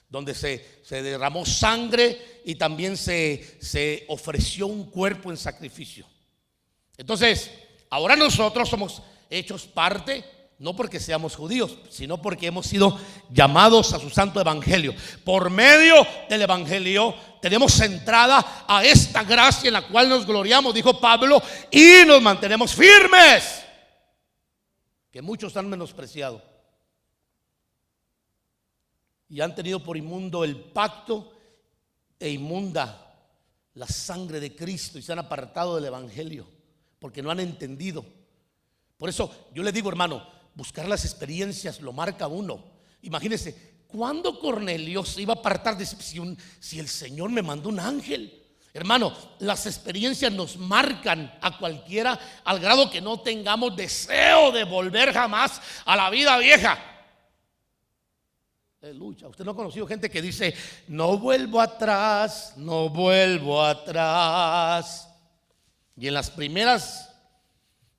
donde se derramó sangre y también se ofreció un cuerpo en sacrificio. Entonces, ahora nosotros somos hechos parte, no porque seamos judíos, sino porque hemos sido llamados a su santo evangelio. Por medio del evangelio tenemos entrada a esta gracia en la cual nos gloriamos, dijo Pablo, y nos mantenemos firmes, que muchos han menospreciado y han tenido por inmundo el pacto e inmunda la sangre de Cristo y se han apartado del evangelio porque no han entendido. Por eso yo le digo, hermano, buscar las experiencias lo marca uno. Imagínese, ¿cuándo Cornelio se iba a apartar de si el Señor me mandó un ángel? Hermano, las experiencias nos marcan a cualquiera al grado que no tengamos deseo de volver jamás a la vida vieja. Aleluya. Usted no ha conocido gente que dice: no vuelvo atrás, no vuelvo atrás. Y en las primeras,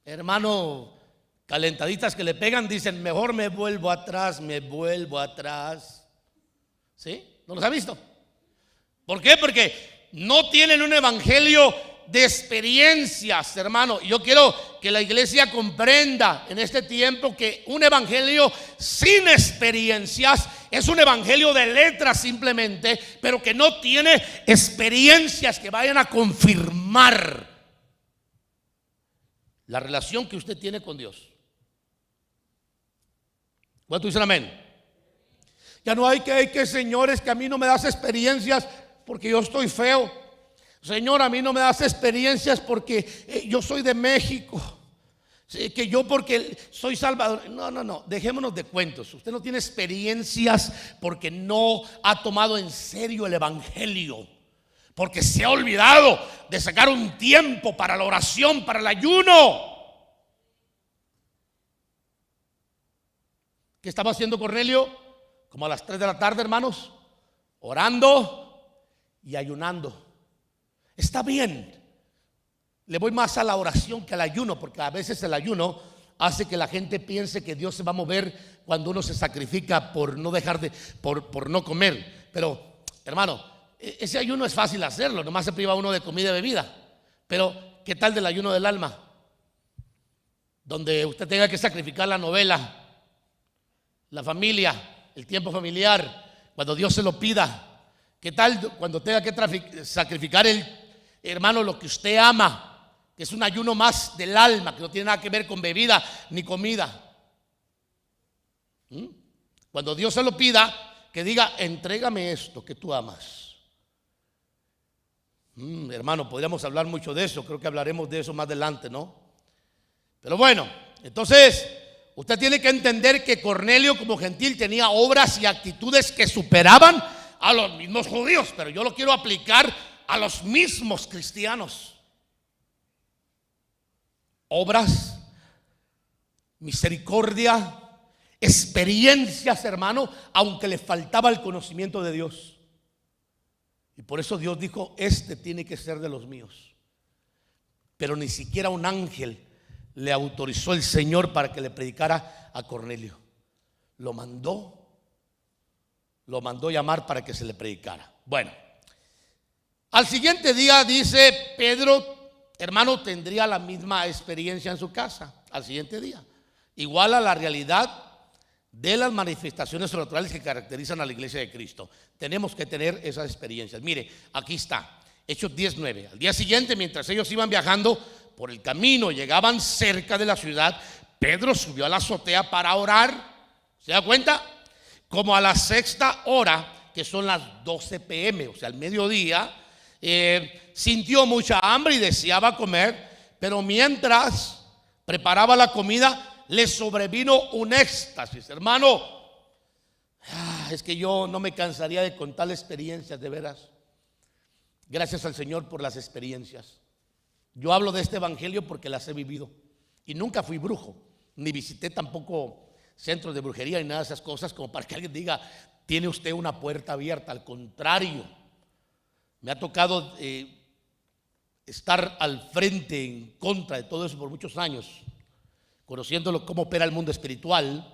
hermano, calentaditas que le pegan, dicen: mejor me vuelvo atrás, me vuelvo atrás. ¿Sí? ¿No los ha visto? ¿Por qué? Porque no tienen un evangelio de experiencias, hermano. Yo quiero que la iglesia comprenda en este tiempo que un evangelio sin experiencias es un evangelio de letras simplemente, pero que no tiene experiencias que vayan a confirmar la relación que usted tiene con Dios. ¿Cuánto dicen amén? Ya no hay que señores, que a mí no me das experiencias porque yo estoy feo. Señor, a mí no me das experiencias porque yo soy de México. Que yo porque soy salvador. No, dejémonos de cuentos. Usted no tiene experiencias porque no ha tomado en serio el evangelio, porque se ha olvidado de sacar un tiempo para la oración, para el ayuno. ¿Qué estaba haciendo Cornelio? Como a las 3 de la tarde, hermanos, orando y ayunando. Está bien. Le voy más a la oración que al ayuno, porque a veces el ayuno hace que la gente piense que Dios se va a mover cuando uno se sacrifica por no dejar por no comer. Pero, hermano, ese ayuno es fácil hacerlo, nomás se priva uno de comida y bebida. Pero, ¿qué tal del ayuno del alma? Donde usted tenga que sacrificar la novela, la familia, el tiempo familiar, cuando Dios se lo pida. ¿Qué tal cuando tenga que sacrificar hermano, lo que usted ama? Que es un ayuno más del alma, que no tiene nada que ver con bebida ni comida. Cuando Dios se lo pida, que diga: entrégame esto que tú amas. Hermano, podríamos hablar mucho de eso. Creo que hablaremos de eso más adelante, ¿no? Pero bueno, entonces usted tiene que entender que Cornelio, como gentil, tenía obras y actitudes que superaban a los mismos judíos. Pero yo lo quiero aplicar a los mismos cristianos. Obras, misericordia, experiencias, hermano, aunque le faltaba el conocimiento de Dios. Y por eso Dios dijo: este tiene que ser de los míos. Pero ni siquiera un ángel le autorizó el Señor para que le predicara a Cornelio. Lo mandó llamar para que se le predicara. Bueno, al siguiente día, dice Pedro, hermano, tendría la misma experiencia en su casa. Al siguiente día, igual a la realidad de las manifestaciones sobrenaturales que caracterizan a la iglesia de Cristo. Tenemos que tener esas experiencias. Mire, aquí está, Hechos 10:9. Al día siguiente, mientras ellos iban viajando por el camino, llegaban cerca de la ciudad, Pedro subió a la azotea para orar. ¿Se da cuenta? Como a la 6ª hora, que son las 12 p.m., o sea, al mediodía, sintió mucha hambre y deseaba comer, pero mientras preparaba la comida, le sobrevino un éxtasis, hermano. Es que yo no me cansaría de contar experiencias, de veras. Gracias al Señor por las experiencias. Yo hablo de este evangelio porque las he vivido. Y nunca fui brujo, ni visité tampoco centros de brujería ni nada de esas cosas como para que alguien diga, tiene usted una puerta abierta. Al contrario, me ha tocado estar al frente en contra de todo eso por muchos años, conociéndolo cómo opera el mundo espiritual.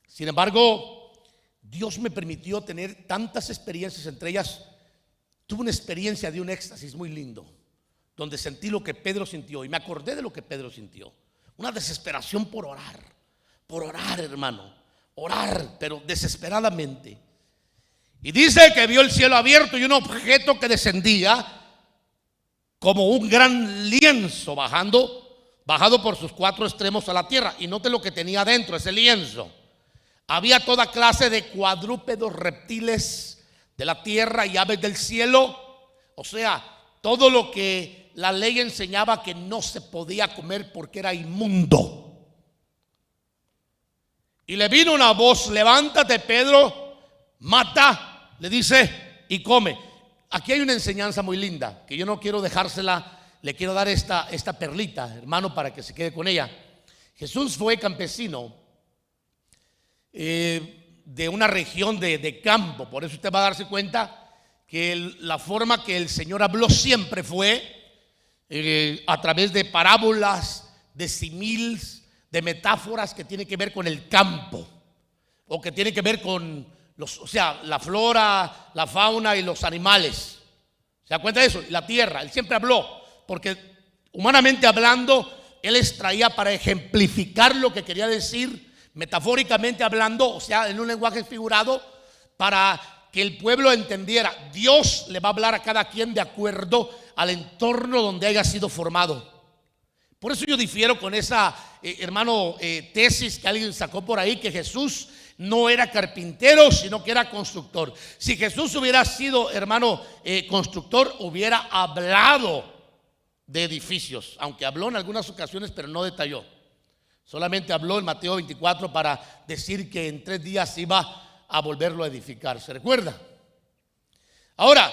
Sin embargo, Dios me permitió tener tantas experiencias, entre ellas tuve una experiencia de un éxtasis muy lindo, donde sentí lo que Pedro sintió y me acordé de lo que Pedro sintió. Una desesperación por orar, hermano, orar, pero desesperadamente. Y dice que vio el cielo abierto y un objeto que descendía como un gran lienzo bajado por sus cuatro extremos a la tierra. Y note lo que tenía dentro ese lienzo. Había toda clase de cuadrúpedos, reptiles de la tierra y aves del cielo. O sea, todo lo que la ley enseñaba que no se podía comer porque era inmundo. Y le vino una voz: levántate, Pedro, mata, le dice, y come. Aquí hay una enseñanza muy linda que yo no quiero dejársela, le quiero dar esta perlita, hermano, para que se quede con ella. Jesús fue campesino de una región de campo, por eso usted va a darse cuenta que la forma que el Señor habló siempre fue a través de parábolas, de símiles, de metáforas que tienen que ver con el campo o que tienen que ver con la flora, la fauna y los animales. ¿Se da cuenta de eso? Y la tierra. Él siempre habló, porque humanamente hablando, él extraía para ejemplificar lo que quería decir, metafóricamente hablando, o sea, en un lenguaje figurado, para que el pueblo entendiera. Dios le va a hablar a cada quien de acuerdo al entorno donde haya sido formado. Por eso yo difiero con esa, tesis que alguien sacó por ahí, que Jesús no era carpintero, sino que era constructor. Si Jesús hubiera sido, constructor, hubiera hablado de edificios, aunque habló en algunas ocasiones, pero no detalló. Solamente habló en Mateo 24 para decir que en 3 días iba a volverlo a edificar. ¿Se recuerda? Ahora,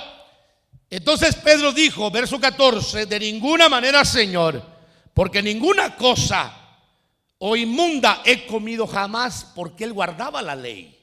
entonces Pedro dijo, verso 14, de ninguna manera, Señor, porque ninguna cosa o inmunda he comido jamás, porque él guardaba la ley.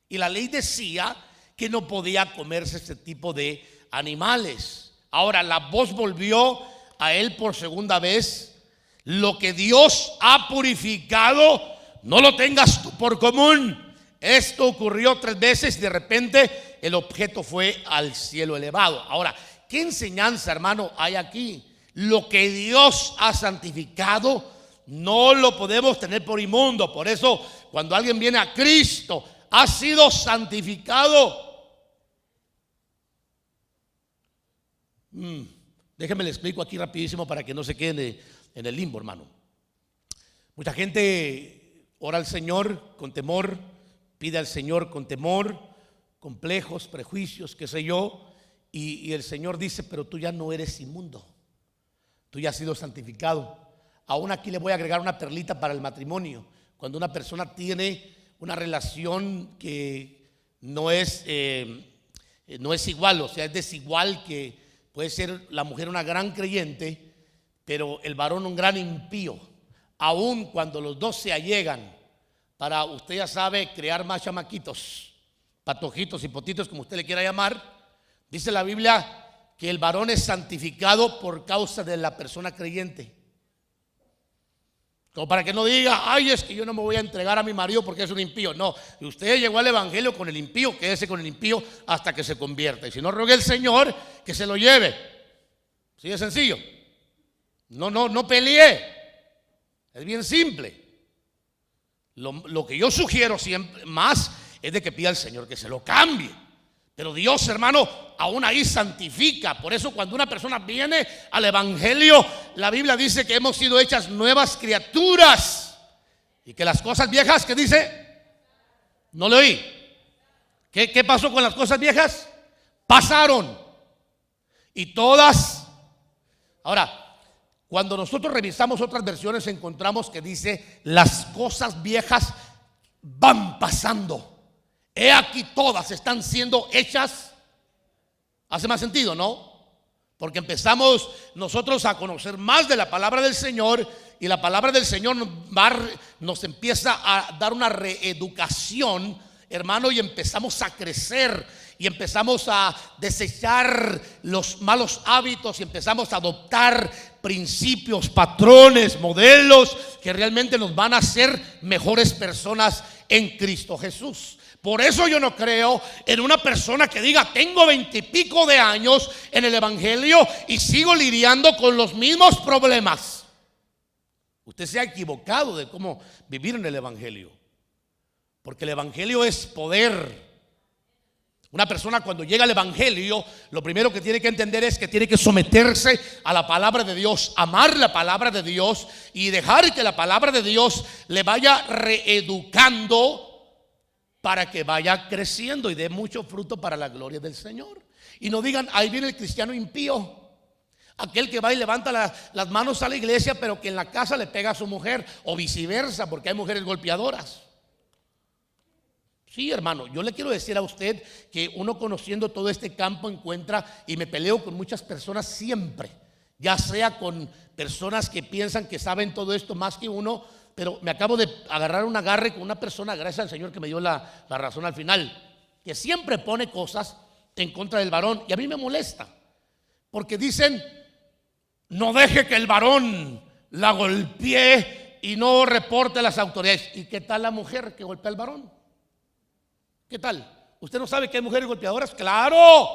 Y la ley decía que no podía comerse este tipo de animales. Ahora la voz volvió a él por segunda vez: lo que Dios ha purificado, no lo tengas tú por común. Esto ocurrió 3 veces y de repente el objeto fue al cielo elevado. Ahora, ¿qué enseñanza, hermano, hay aquí? Lo que Dios ha santificado no lo podemos tener por inmundo. Por eso cuando alguien viene a Cristo, ha sido santificado. Déjenme le explico aquí rapidísimo para que no se queden en el limbo, hermano. Mucha gente ora al Señor con temor, pide al Señor con temor, complejos, prejuicios, qué sé yo, y el Señor dice, pero tú ya no eres inmundo, tú ya has sido santificado. Aún aquí le voy a agregar una perlita para el matrimonio. Cuando una persona tiene una relación que no es igual, o sea, es desigual, que puede ser la mujer una gran creyente, pero el varón un gran impío. Aún cuando los dos se allegan para, usted ya sabe, crear más chamaquitos, patojitos y potitos, como usted le quiera llamar, dice la Biblia que el varón es santificado por causa de la persona creyente. Como para que no diga, ay, es que yo no me voy a entregar a mi marido porque es un impío. No, usted llegó al evangelio con el impío, quédese con el impío hasta que se convierta. Y si no, rogue al Señor que se lo lleve. Así de sencillo. No peleé. Es bien simple. Lo que yo sugiero siempre más es de que pida al Señor que se lo cambie. Pero Dios, hermano, aún ahí santifica. Por eso cuando una persona viene al evangelio, la Biblia dice que hemos sido hechas nuevas criaturas. Y que las cosas viejas, ¿qué dice? No le oí. ¿Qué pasó con las cosas viejas? Pasaron. Y todas. Ahora, Cuando nosotros revisamos otras versiones encontramos que dice: las cosas viejas van pasando, he aquí todas están siendo hechas. Hace más sentido, ¿no? Porque empezamos nosotros a conocer más de la palabra del Señor, y la palabra del Señor nos empieza a dar una reeducación, hermano, y empezamos a crecer y empezamos a desechar los malos hábitos y empezamos a adoptar principios, patrones, modelos que realmente nos van a hacer mejores personas en Cristo Jesús. Por eso yo no creo en una persona que diga: tengo 20 y pico de años en el evangelio y sigo lidiando con los mismos problemas. Usted se ha equivocado de cómo vivir en el evangelio, porque el evangelio es poder. Una persona cuando llega al evangelio, lo primero que tiene que entender es que tiene que someterse a la palabra de Dios, amar la palabra de Dios y dejar que la palabra de Dios le vaya reeducando para que vaya creciendo y dé mucho fruto para la gloria del Señor. Y no digan: ahí viene el cristiano impío, aquel que va y levanta las manos a la iglesia, pero que en la casa le pega a su mujer, o viceversa, porque hay mujeres golpeadoras. Sí, hermano, yo le quiero decir a usted que uno, conociendo todo este campo, encuentra, y me peleo con muchas personas siempre, ya sea con personas que piensan que saben todo esto más que uno. Pero me acabo de agarrar un agarre con una persona, gracias al Señor que me dio la razón al final, que siempre pone cosas en contra del varón, y a mí me molesta, porque dicen: no deje que el varón la golpee y no reporte a las autoridades. ¿Y qué tal la mujer que golpea al varón? ¿Qué tal? ¿Usted no sabe que hay mujeres golpeadoras? ¡Claro!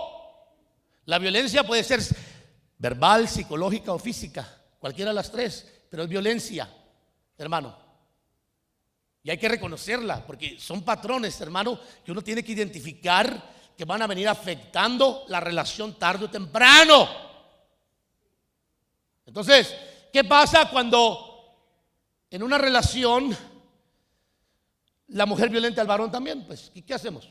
La violencia puede ser verbal, psicológica o física, cualquiera de las tres, pero es violencia, hermano. Y hay que reconocerla, porque son patrones, hermano, que uno tiene que identificar, que van a venir afectando la relación tarde o temprano. Entonces, ¿qué pasa cuando en una relación la mujer violenta al varón también? Pues, ¿qué hacemos?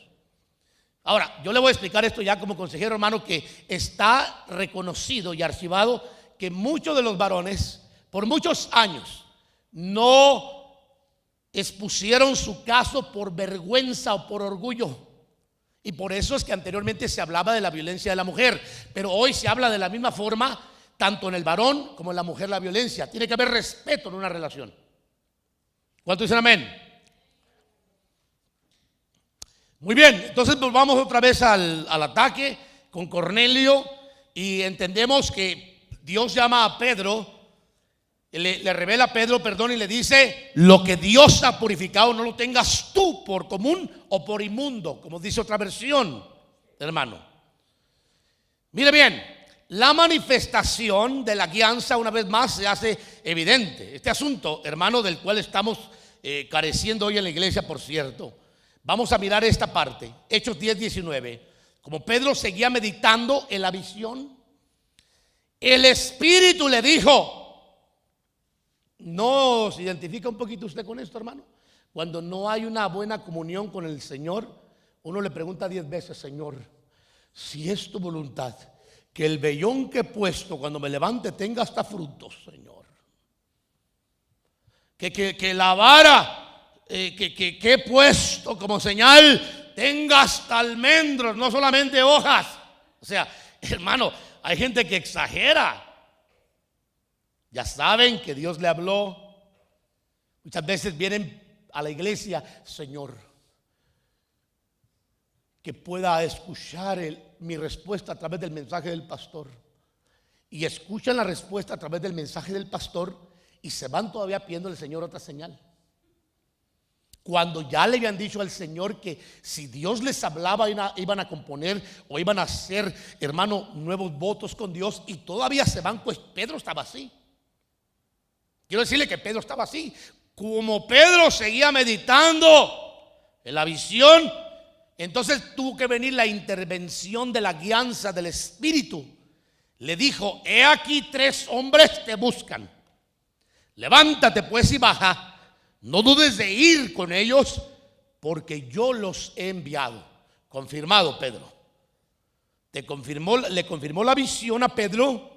Ahora, yo le voy a explicar esto ya como consejero, hermano, que está reconocido y archivado que muchos de los varones por muchos años no expusieron su caso por vergüenza o por orgullo. Y por eso es que anteriormente se hablaba de la violencia de la mujer, pero hoy se habla de la misma forma, tanto en el varón como en la mujer, la violencia. Tiene que haber respeto en una relación. ¿Cuántos dicen amén? Muy bien, entonces volvamos otra vez al ataque con Cornelio, y entendemos que Dios llama a Pedro, le revela a Pedro, perdón, y le dice: lo que Dios ha purificado no lo tengas tú por común o por inmundo, como dice otra versión, hermano. Mire bien, la manifestación de la guianza una vez más se hace evidente. Este asunto, hermano, del cual estamos careciendo hoy en la iglesia, por cierto. Vamos a mirar esta parte, Hechos 10:19. Como Pedro seguía meditando en la visión, el Espíritu le dijo. ¿No se identifica un poquito usted con esto, hermano? Cuando no hay una buena comunión con el Señor, uno le pregunta 10 veces: Señor, si es tu voluntad, que el vellón que he puesto cuando me levante tenga hasta frutos, Señor. Que la vara que he puesto como señal tenga hasta almendros, no solamente hojas. O sea, hermano, hay gente que exagera. Ya saben que Dios le habló. Muchas veces vienen a la iglesia: Señor, que pueda escuchar mi respuesta a través del mensaje del pastor. Y escuchan la respuesta a través del mensaje del pastor y se van todavía pidiendo al Señor otra señal, cuando ya le habían dicho al Señor que si Dios les hablaba iban a componer o iban a hacer, hermano, nuevos votos con Dios, y todavía se van. Pues Pedro estaba así. Quiero decirle que Pedro estaba así. Como Pedro seguía meditando en la visión, entonces tuvo que venir la intervención de la guianza del Espíritu. Le dijo: he aquí 3 hombres te buscan. Levántate pues y baja. No dudes de ir con ellos, porque yo los he enviado. Confirmado, Pedro. Le confirmó la visión a Pedro.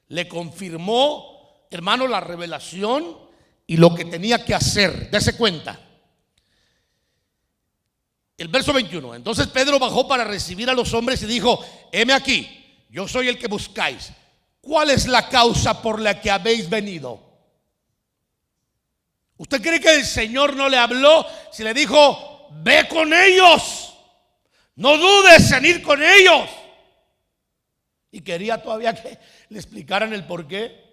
Le confirmó hermano, la revelación y lo que tenía que hacer. Dese cuenta. El verso 21. Entonces Pedro bajó para recibir a los hombres y dijo: heme aquí, yo soy el que buscáis. ¿Cuál es la causa por la que habéis venido? ¿Usted cree que el Señor no le habló si le dijo: ve con ellos, no dudes en ir con ellos? Y quería todavía que le explicaran el por qué.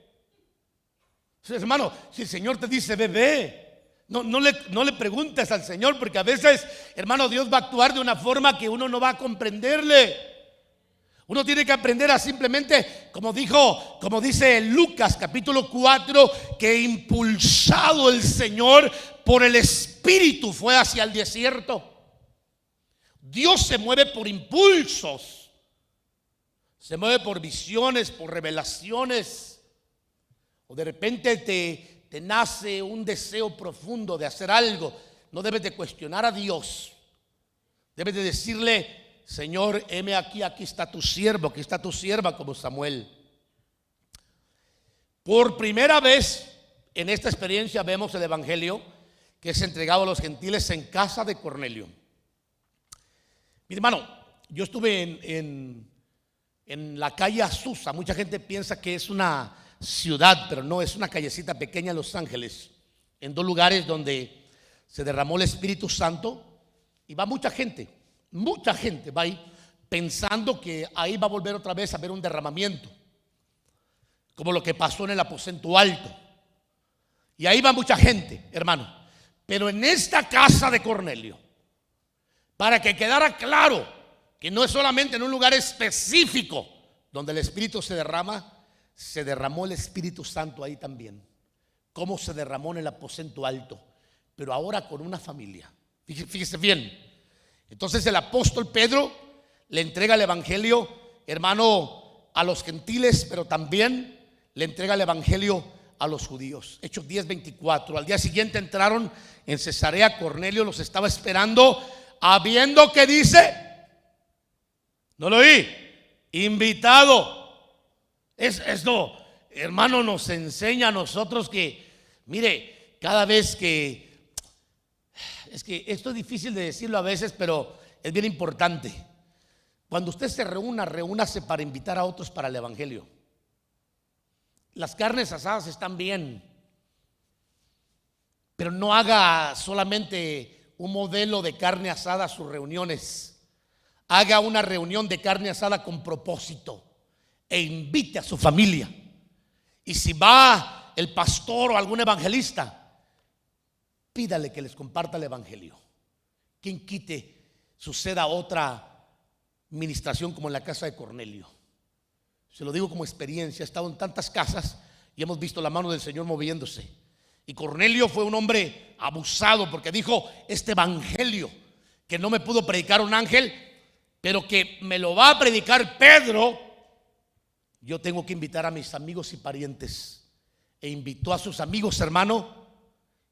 Entonces, hermano, si el Señor te dice ve, ve. No le preguntes al Señor, porque a veces, hermano, Dios va a actuar de una forma que uno no va a comprenderle. Uno tiene que aprender a simplemente, como dice Lucas capítulo 4, que impulsado el Señor por el Espíritu fue hacia el desierto. Dios se mueve por impulsos, se mueve por visiones, por revelaciones. O de repente te nace un deseo profundo de hacer algo. No debes de cuestionar a Dios. Debes de decirle: Señor, heme aquí, aquí está tu siervo, aquí está tu sierva, como Samuel. Por primera vez en esta experiencia vemos el evangelio que es entregado a los gentiles en casa de Cornelio. Mi hermano, yo estuve en la calle Azusa. Mucha gente piensa que es una ciudad, pero no, es una callecita pequeña en Los Ángeles, en dos lugares donde se derramó el Espíritu Santo, y va mucha gente va ahí pensando que ahí va a volver otra vez a haber un derramamiento, como lo que pasó en el aposento alto. Y ahí va mucha gente, hermano. Pero en esta casa de Cornelio, para que quedara claro que no es solamente en un lugar específico donde el Espíritu se derrama, se derramó el Espíritu Santo ahí también, como se derramó en el aposento alto, pero ahora con una familia. Fíjese bien. Entonces el apóstol Pedro le entrega el evangelio, hermano, a los gentiles, pero también le entrega el evangelio a los judíos. Hechos 10:24. Al día siguiente entraron en Cesarea. Cornelio los estaba esperando, habiendo, ¿qué dice? No lo oí. Invitado. Esto, hermano, nos enseña a nosotros que, mire, cada vez que, es que esto es difícil de decirlo a veces, pero es bien importante. Cuando usted se reúnase para invitar a otros para el evangelio. Las carnes asadas están bien, pero no haga solamente un modelo de carne asada a sus reuniones. Haga una reunión de carne asada con propósito e invite a su familia. Y si va el pastor o algún evangelista, pídale que les comparta el evangelio. Quien quite suceda otra ministración como en la casa de Cornelio. Se lo digo como experiencia. He estado en tantas casas y hemos visto la mano del Señor moviéndose. Y Cornelio fue un hombre abusado, porque dijo: este evangelio que no me pudo predicar un ángel, pero que me lo va a predicar Pedro, yo tengo que invitar a mis amigos y parientes. E invitó a sus amigos, hermano,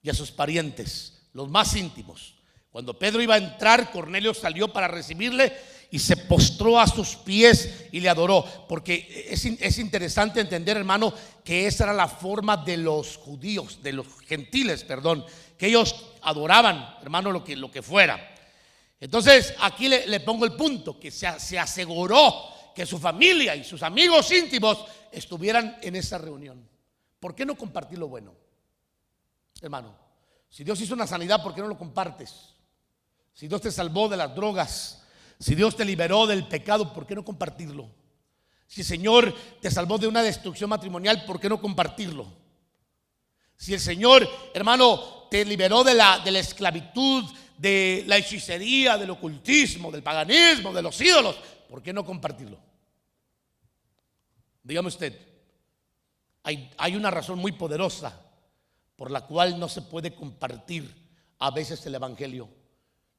y a sus parientes, los más íntimos. Cuando Pedro iba a entrar, Cornelio salió para recibirle y se postró a sus pies y le adoró. Porque es interesante entender, hermano, que esa era la forma de los judíos, de los gentiles, perdón, que ellos adoraban, hermano, lo que fuera. Entonces aquí le pongo el punto, que se aseguró que su familia y sus amigos íntimos estuvieran en esa reunión. ¿Por qué no compartir lo bueno? Hermano, si Dios hizo una sanidad, ¿por qué no lo compartes? Si Dios te salvó de las drogas, si Dios te liberó del pecado, ¿por qué no compartirlo? Si el Señor te salvó de una destrucción matrimonial, ¿por qué no compartirlo? Si el Señor, hermano, te liberó de la esclavitud, de la hechicería, del ocultismo, del paganismo, de los ídolos, ¿por qué no compartirlo? Dígame usted. Hay una razón muy poderosa por la cual no se puede compartir a veces el evangelio.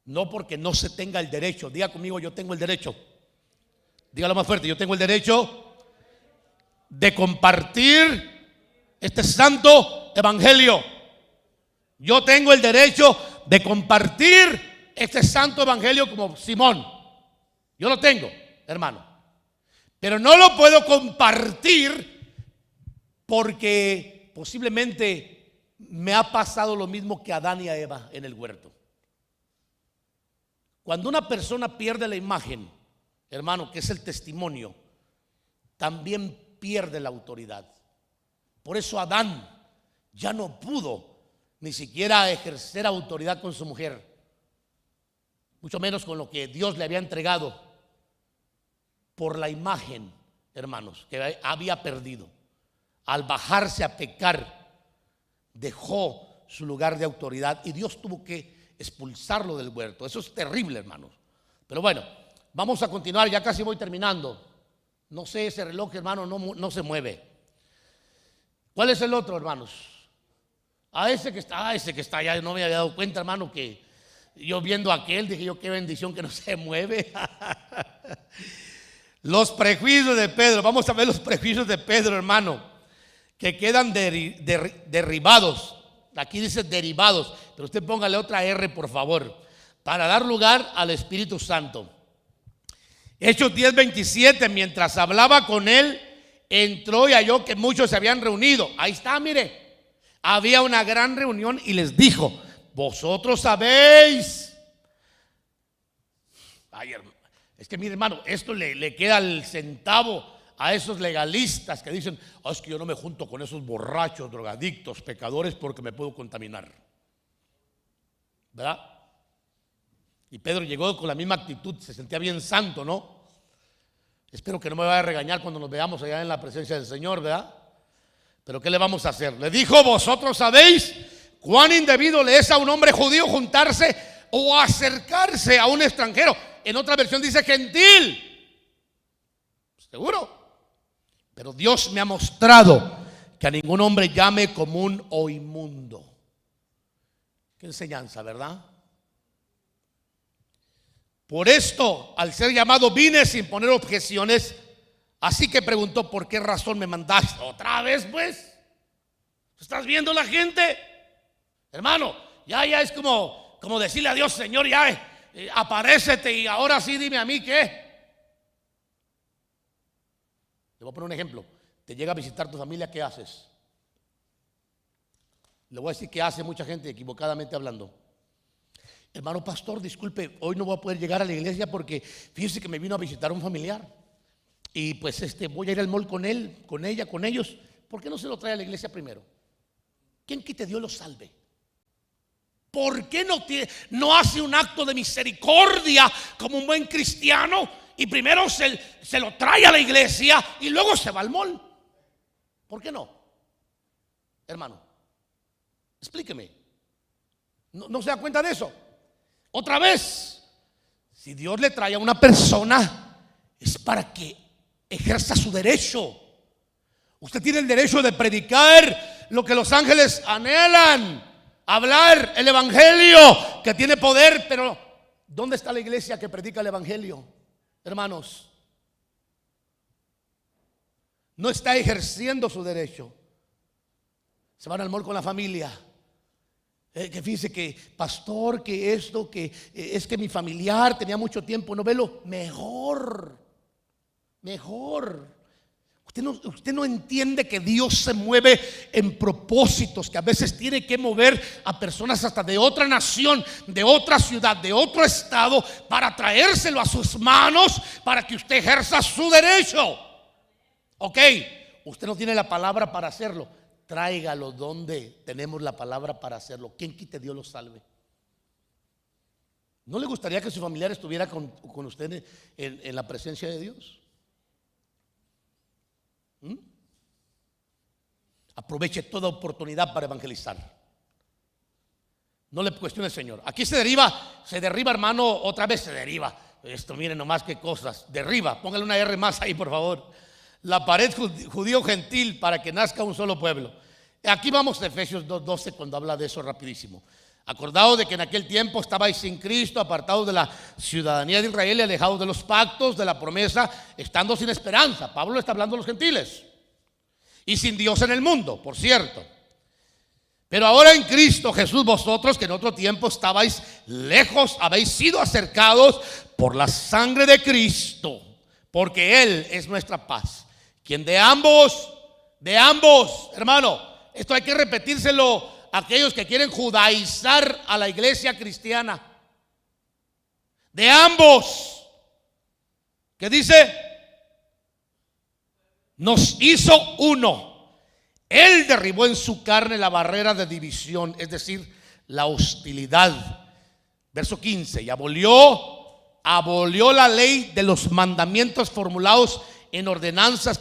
No porque no se tenga el derecho. Diga conmigo: yo tengo el derecho. Dígalo más fuerte: yo tengo el derecho de compartir este santo evangelio. Yo tengo el derecho de compartir este santo evangelio como Simón. Yo lo tengo, hermano. Pero no lo puedo compartir porque posiblemente me ha pasado lo mismo que a Adán y a Eva en el huerto. Cuando una persona pierde la imagen, hermano, que es el testimonio, también pierde la autoridad. Por eso Adán ya no pudo ni siquiera ejercer autoridad con su mujer, mucho menos con lo que Dios le había entregado, por la imagen, hermanos, que había perdido. Al bajarse a pecar, dejó su lugar de autoridad y Dios tuvo que expulsarlo del huerto. Eso es terrible, hermanos. Pero bueno, vamos a continuar, ya casi voy terminando. No sé, ese reloj, hermano, no se mueve. ¿Cuál es el otro, hermanos? Ese que está allá, no me había dado cuenta, hermano, que yo viendo a aquel dije yo, qué bendición que no se mueve. Los prejuicios de Pedro, vamos a ver los prejuicios de Pedro, hermano, que quedan derribados. Aquí dice derivados, pero usted póngale otra R, por favor, para dar lugar al Espíritu Santo. Hechos 10:27, mientras hablaba con él, entró y halló que muchos se habían reunido. Ahí está, mire. Había una gran reunión y les dijo: vosotros sabéis. Ay, hermano, es que mire, hermano, esto le queda el centavo a esos legalistas que dicen: es que yo no me junto con esos borrachos, drogadictos, pecadores, porque me puedo contaminar, ¿verdad? Y Pedro llegó con la misma actitud, se sentía bien santo, ¿no? Espero que no me vaya a regañar cuando nos veamos allá en la presencia del Señor, ¿verdad? Pero ¿qué le vamos a hacer? Le dijo: vosotros sabéis cuán indebido le es a un hombre judío juntarse o acercarse a un extranjero. En otra versión dice gentil. ¿Seguro? Pero Dios me ha mostrado que a ningún hombre llame común o inmundo. Qué enseñanza, ¿verdad? Por esto, al ser llamado, vine sin poner objeciones. Así que preguntó: ¿por qué razón me mandaste? ¿Otra vez, pues? ¿Estás viendo la gente? Hermano, ya es como decirle a Dios: Señor, ya aparécete y ahora sí dime a mí qué. Le voy a poner un ejemplo. Te llega a visitar tu familia, ¿qué haces? Le voy a decir qué hace mucha gente equivocadamente hablando. Hermano pastor, disculpe, hoy no voy a poder llegar a la iglesia porque fíjese que me vino a visitar un familiar. Y pues voy a ir al mall con él, con ella, con ellos. ¿Por qué no se lo trae a la iglesia primero? ¿Quién quite Dios lo salve? ¿Por qué no hace un acto de misericordia como un buen cristiano y primero se lo trae a la iglesia y luego se va al mall? ¿Por qué no? Hermano, explíqueme. ¿No se da cuenta de eso? Otra vez, si Dios le trae a una persona, es para que ejerza su derecho. Usted tiene el derecho de predicar lo que los ángeles anhelan, hablar el evangelio que tiene poder. Pero ¿dónde está la iglesia que predica el evangelio, hermanos? No está ejerciendo su derecho. Se van al mall con la familia. Que fíjese que pastor, que esto, que es que mi familiar tenía mucho tiempo no verlo. Mejor. Usted no entiende que Dios se mueve en propósitos, que a veces tiene que mover a personas hasta de otra nación, de otra ciudad, de otro estado, para traérselo a sus manos, para que usted ejerza su derecho. Ok, usted no tiene la palabra para hacerlo. Tráigalo donde tenemos la palabra para hacerlo. ¿Quién quite Dios lo salve? ¿No le gustaría que su familiar estuviera con usted en la presencia de Dios? Aproveche toda oportunidad para evangelizar. No le cuestione, Señor. Aquí se derriba, hermano, otra vez se deriva. Esto, miren nomás qué cosas. Derriba, póngale una R más ahí, por favor. La pared judío gentil para que nazca un solo pueblo. Aquí vamos a Efesios 2:12 cuando habla de eso rapidísimo. Acordaos de que en aquel tiempo estabais sin Cristo, apartados de la ciudadanía de Israel y alejados de los pactos de la promesa, estando sin esperanza. Pablo está hablando a los gentiles. Y sin Dios en el mundo, por cierto. Pero ahora en Cristo Jesús, vosotros que en otro tiempo estabais lejos, habéis sido acercados por la sangre de Cristo, porque Él es nuestra paz, quien de ambos, hermano, esto hay que repetírselo a aquellos que quieren judaizar a la iglesia cristiana. De ambos, ¿qué dice? Nos hizo uno. Él derribó en su carne la barrera de división, es decir, la hostilidad. Verso 15, y abolió la ley de los mandamientos formulados en ordenanzas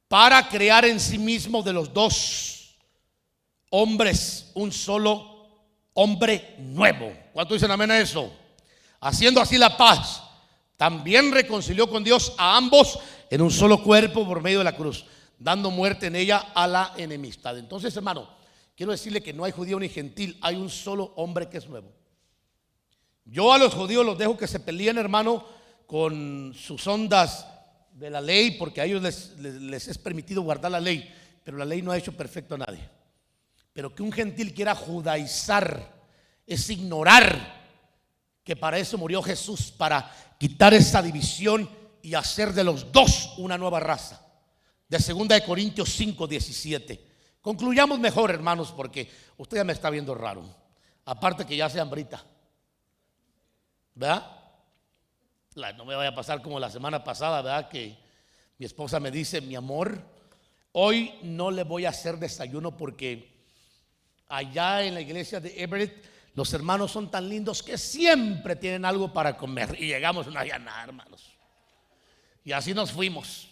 para crear en sí mismo de los dos hombres un solo hombre nuevo. ¿Cuánto dicen amén a eso? Haciendo así la paz, también reconcilió con Dios a ambos en un solo cuerpo por medio de la cruz, dando muerte en ella a la enemistad. Entonces, hermano, quiero decirle que no hay judío ni gentil, hay un solo hombre que es nuevo. Yo a los judíos los dejo que se peleen, hermano, con sus ondas de la ley, porque a ellos les es permitido guardar la ley, pero la ley no ha hecho perfecto a nadie. Pero que un gentil quiera judaizar es ignorar que para eso murió Jesús, para quitar esa división y hacer de los dos una nueva raza. De 2 Corintios 5:17. Concluyamos mejor, hermanos, porque usted ya me está viendo raro. Aparte que ya se hambrita, ¿verdad? No me vaya a pasar como la semana pasada, ¿verdad? Que mi esposa me dice: mi amor, hoy no le voy a hacer desayuno porque allá en la iglesia de Everett los hermanos son tan lindos que siempre tienen algo para comer. Y llegamos, no había nada, hermanos. Y así nos fuimos.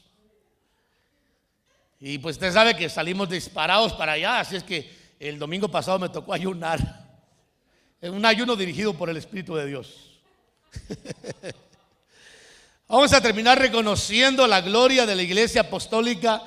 Y pues usted sabe que salimos disparados para allá. Así es que el domingo pasado me tocó ayunar. En un ayuno dirigido por el Espíritu de Dios. Vamos a terminar reconociendo la gloria de la iglesia apostólica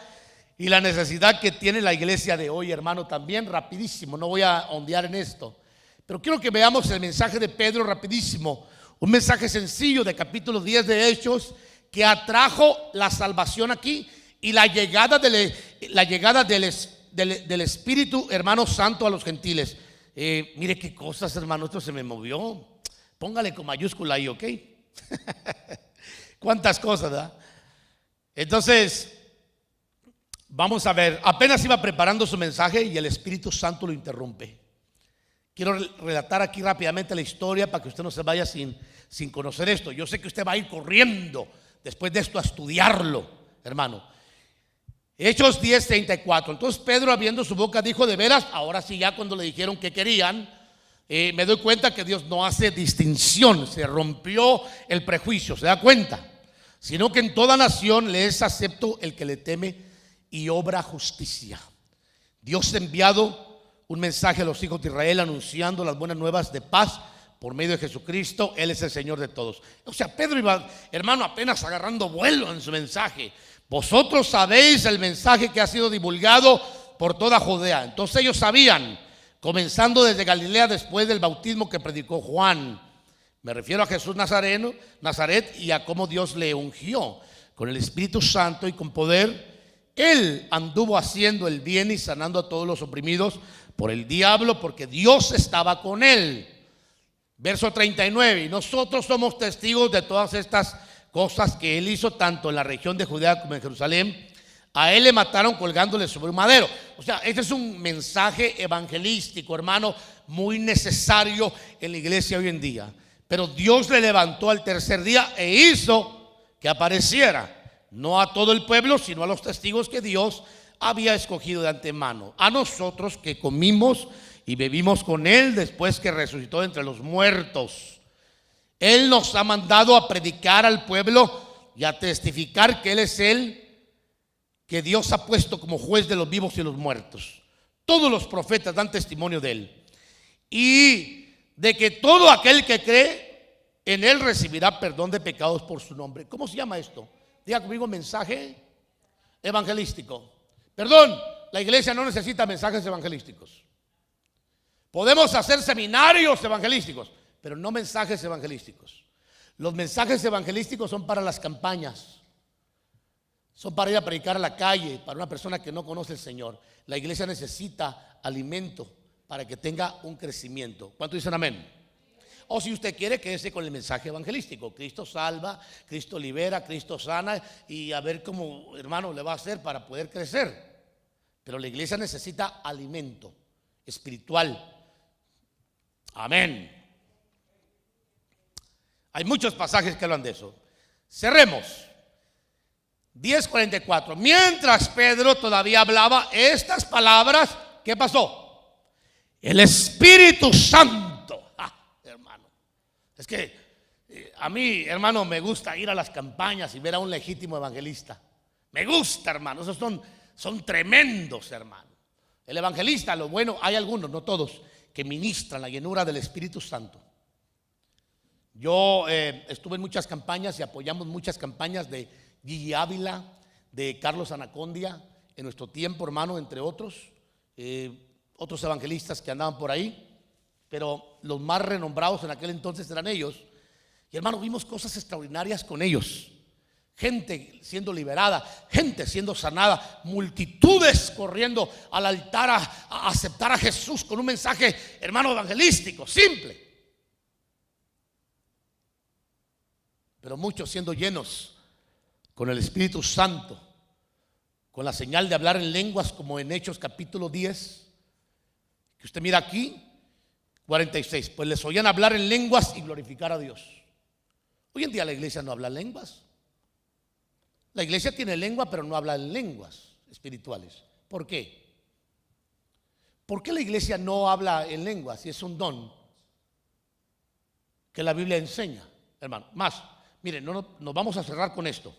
y la necesidad que tiene la iglesia de hoy, hermano. También rapidísimo, no voy a ondear en esto, pero quiero que veamos el mensaje de Pedro rapidísimo. Un mensaje sencillo de capítulo 10 de Hechos que atrajo la salvación aquí y la llegada del Espíritu, hermano santo, a los gentiles. Mire qué cosas, hermano, esto se me movió. Póngale con mayúscula ahí, ¿ok? Cuántas cosas, ¿verdad? Entonces, vamos a ver. Apenas iba preparando su mensaje y el Espíritu Santo lo interrumpe. Quiero relatar aquí rápidamente la historia para que usted no se vaya sin conocer esto. Yo sé que usted va a ir corriendo después de esto a estudiarlo, hermano. Hechos 10:34. Entonces Pedro, abriendo su boca, dijo: de veras, ahora sí, ya cuando le dijeron que querían, me doy cuenta que Dios no hace distinción. Se rompió el prejuicio, ¿se da cuenta? Sino que en toda nación le es acepto el que le teme y obra justicia. Dios ha enviado un mensaje a los hijos de Israel anunciando las buenas nuevas de paz por medio de Jesucristo. Él es el Señor de todos. O sea, Pedro iba, hermano, apenas agarrando vuelo en su mensaje. Vosotros sabéis el mensaje que ha sido divulgado por toda Judea. Entonces ellos sabían, comenzando desde Galilea después del bautismo que predicó Juan. Me refiero a Jesús Nazaret, y a cómo Dios le ungió con el Espíritu Santo y con poder. Él anduvo haciendo el bien y sanando a todos los oprimidos por el diablo, porque Dios estaba con él. Verso 39. Y nosotros somos testigos de todas estas cosas que él hizo tanto en la región de Judea como en Jerusalén. A él le mataron colgándole sobre un madero. O sea, este es un mensaje evangelístico, hermano, muy necesario en la iglesia hoy en día. Pero Dios le levantó al tercer día e hizo que apareciera, no a todo el pueblo, sino a los testigos que Dios había escogido de antemano. A nosotros que comimos y bebimos con él después que resucitó de entre los muertos. Él nos ha mandado a predicar al pueblo y a testificar que él es el que Dios ha puesto como juez de los vivos y los muertos. Todos los profetas dan testimonio de él. Y de que todo aquel que cree en él recibirá perdón de pecados por su nombre. ¿Cómo se llama esto? Diga conmigo: mensaje evangelístico. Perdón, la iglesia no necesita mensajes evangelísticos. Podemos hacer seminarios evangelísticos, pero no mensajes evangelísticos. Los mensajes evangelísticos son para las campañas. Son para ir a predicar a la calle, para una persona que no conoce al Señor. La iglesia necesita alimento para que tenga un crecimiento. ¿Cuánto dicen amén? O si usted quiere, quédese con el mensaje evangelístico. Cristo salva, Cristo libera, Cristo sana, y a ver cómo, hermano, le va a hacer para poder crecer. pero la iglesia necesita alimento espiritual. Amén. Hay muchos pasajes que hablan de eso. Cerremos. 10:44. Mientras Pedro todavía hablaba estas palabras, ¿qué pasó? El Espíritu Santo. Hermano, es que a mí, hermano, me gusta ir a las campañas y ver a un legítimo evangelista. Me gusta, hermano. Esos son tremendos, hermano. El evangelista, lo bueno, hay algunos, no todos, que ministran la llenura del Espíritu Santo. Yo estuve en muchas campañas y apoyamos muchas campañas de Gigi Ávila, de Carlos Anacondia, en nuestro tiempo, hermano, entre otros evangelistas que andaban por ahí, pero los más renombrados en aquel entonces eran ellos. Y hermano, vimos cosas extraordinarias con ellos. Gente siendo liberada, gente siendo sanada, multitudes corriendo al altar a aceptar a Jesús con un mensaje, hermano, evangelístico, simple. Pero muchos siendo llenos con el Espíritu Santo, con la señal de hablar en lenguas, como en Hechos capítulo 10, que usted mira aquí, 46, pues les oían hablar en lenguas y glorificar a Dios. Hoy en día la iglesia no habla lenguas. La iglesia tiene lengua, pero no habla en lenguas espirituales. ¿Por qué? ¿Por qué la iglesia no habla en lenguas si es un don que la Biblia enseña, hermano? Más, miren, nos vamos a cerrar con esto.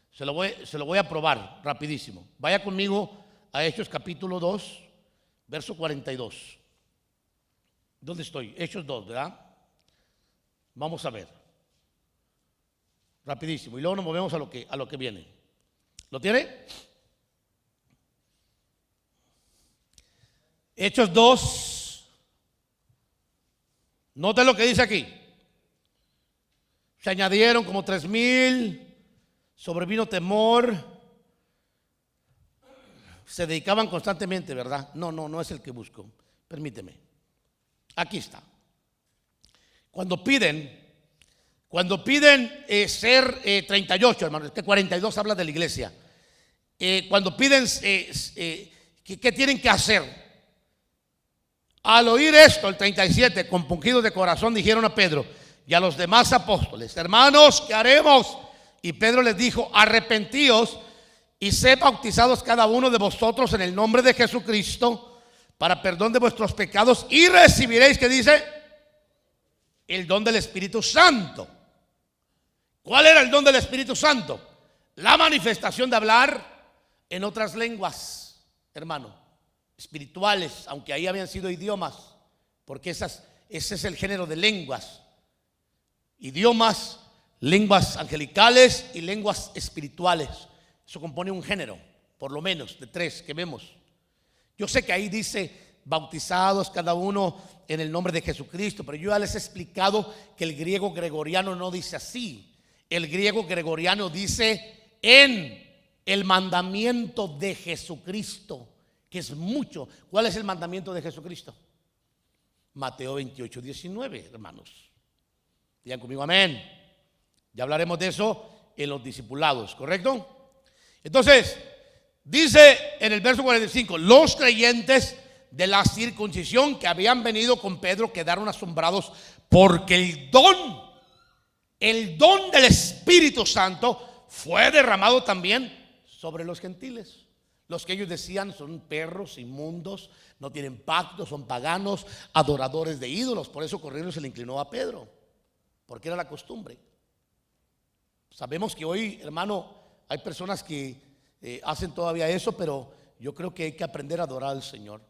Se lo voy a probar rapidísimo. Vaya conmigo a Hechos capítulo 2, verso 42. ¿Dónde estoy? Hechos 2, ¿verdad? Vamos a ver. Rapidísimo. Y luego nos movemos a lo que viene. ¿Lo tiene? Hechos 2. Note lo que dice aquí. Se añadieron como 3,000. Sobrevino temor. Se dedicaban constantemente, ¿verdad? No es el que busco. Permíteme. Aquí está. Cuando piden ser 38, hermano, este 42 habla de la iglesia. Cuando piden, ¿qué tienen que hacer? Al oír esto, el 37, compungidos de corazón, dijeron a Pedro y a los demás apóstoles: hermanos, ¿qué haremos? Y Pedro les dijo: arrepentíos y sed bautizados cada uno de vosotros en el nombre de Jesucristo para perdón de vuestros pecados y recibiréis, ¿qué dice? El don del Espíritu Santo. ¿Cuál era el don del Espíritu Santo? La manifestación de hablar en otras lenguas, hermano, espirituales, aunque ahí habían sido idiomas, porque ese es el género de lenguas. Idiomas, lenguas angelicales y lenguas espirituales. Eso compone un género, por lo menos, de 3 que vemos. Yo sé que ahí dice bautizados cada uno en el nombre de Jesucristo, pero yo ya les he explicado que el griego gregoriano no dice así. El griego gregoriano dice en el mandamiento de Jesucristo, que es mucho. ¿Cuál es el mandamiento de Jesucristo? Mateo 28:19, hermanos. Digan conmigo amén. Ya hablaremos de eso en los discipulados, ¿correcto? Entonces, dice en el verso 45, los creyentes de la circuncisión que habían venido con Pedro quedaron asombrados porque el don del Espíritu Santo fue derramado también sobre los gentiles. Los que ellos decían son perros inmundos, no tienen pacto, son paganos, adoradores de ídolos. Por eso corrieron y se le inclinó a Pedro, porque era la costumbre. Sabemos que hoy, hermano, hay personas que hacen todavía eso, pero yo creo que hay que aprender a adorar al Señor.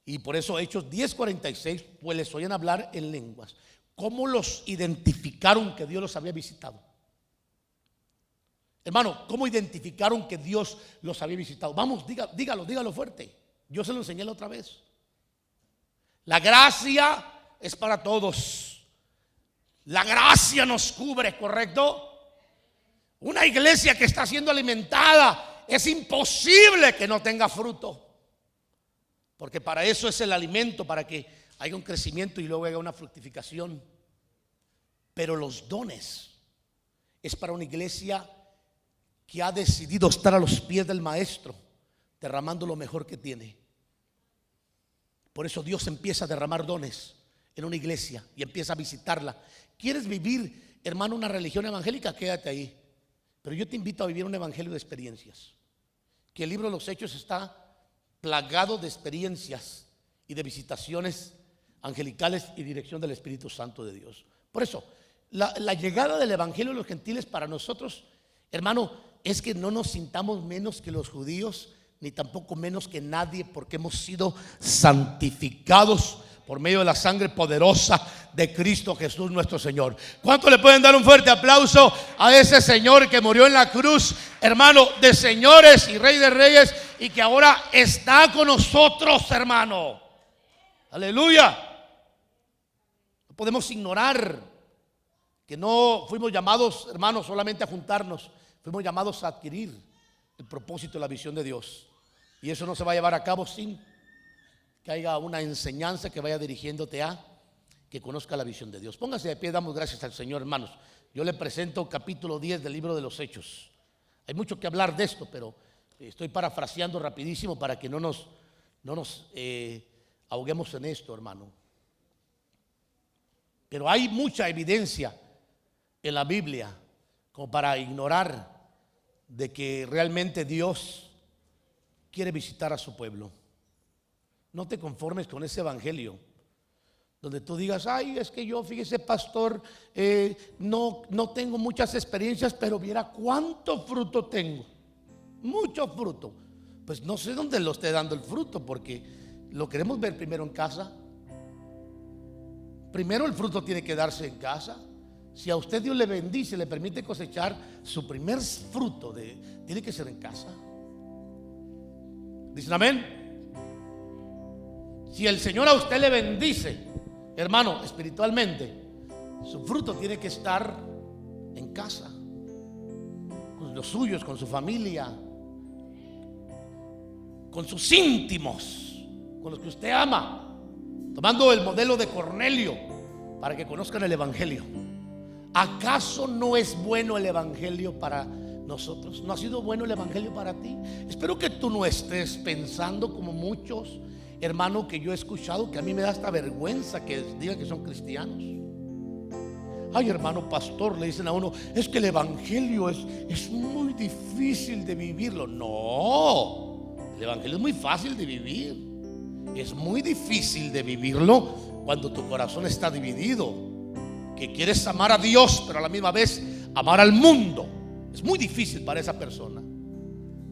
Y por eso Hechos 10:46, pues les oían hablar en lenguas. ¿Cómo los identificaron que Dios los había visitado? Hermano, ¿cómo identificaron que Dios los había visitado? Vamos, dígalo fuerte. Yo se lo enseñé la otra vez. La gracia es para todos. La gracia nos cubre, ¿correcto? Una iglesia que está siendo alimentada, es imposible que no tenga fruto. Porque para eso es el alimento, para que haya un crecimiento y luego haya una fructificación. Pero los dones es para una iglesia que ha decidido estar a los pies del maestro, derramando lo mejor que tiene. Por eso Dios empieza a derramar dones en una iglesia y empieza a visitarla. ¿Quieres vivir, hermano, una religión evangélica? Quédate ahí. Pero yo te invito a vivir un evangelio de experiencias. Que el libro de los Hechos está plagado de experiencias y de visitaciones angelicales y dirección del Espíritu Santo de Dios. Por eso, la llegada del evangelio de los gentiles para nosotros, hermano, es que no nos sintamos menos que los judíos, ni tampoco menos que nadie, porque hemos sido santificados por medio de la sangre poderosa de Cristo Jesús nuestro Señor. ¿Cuánto le pueden dar un fuerte aplauso a ese Señor que murió en la cruz, hermano, de señores y Rey de reyes, y que ahora está con nosotros, hermano? Aleluya. No podemos ignorar que no fuimos llamados, hermanos, solamente a juntarnos. Fuimos llamados a adquirir el propósito y la visión de Dios. Y eso no se va a llevar a cabo sin que haya una enseñanza que vaya dirigiéndote a que conozca la visión de Dios. Póngase de pie, damos gracias al Señor, hermanos. Yo le presento capítulo 10 del libro de los Hechos. Hay mucho que hablar de esto, pero estoy parafraseando rapidísimo para que no nos ahoguemos en esto, hermano. Pero hay mucha evidencia en la Biblia como para ignorar de que realmente Dios quiere visitar a su pueblo. No te conformes con ese evangelio donde tú digas: ay, es que yo, fíjese, pastor, no tengo muchas experiencias, pero viera cuánto fruto tengo. Mucho fruto. Pues no sé dónde lo esté dando el fruto, porque lo queremos ver primero en casa. Primero el fruto tiene que darse en casa. Si a usted Dios le bendice, le permite cosechar, su primer fruto tiene que ser en casa. ¿Dicen amén? Si el Señor a usted le bendice, hermano, espiritualmente, su fruto tiene que estar en casa, con los suyos, con su familia, con sus íntimos, con los que usted ama, tomando el modelo de Cornelio para que conozcan el evangelio. ¿Acaso no es bueno el evangelio para nosotros? ¿No ha sido bueno el evangelio para ti? Espero que tú no estés pensando como muchos, hermano, que yo he escuchado, que a mí me da hasta vergüenza que digan que son cristianos. Ay, hermano pastor, le dicen a uno: es que el evangelio es muy difícil de vivirlo. No, el evangelio es muy fácil de vivir. Es muy difícil de vivirlo cuando tu corazón está dividido, que quieres amar a Dios pero a la misma vez amar al mundo. Es muy difícil para esa persona,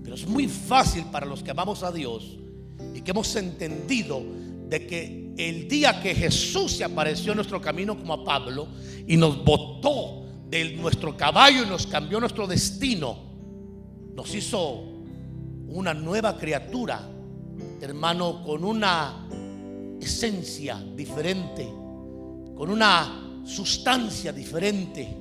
pero es muy fácil para los que amamos a Dios y que hemos entendido de que el día que Jesús se apareció en nuestro camino, como a Pablo, y nos botó de nuestro caballo y nos cambió nuestro destino, nos hizo una nueva criatura, hermano, con una esencia diferente, con una sustancia diferente.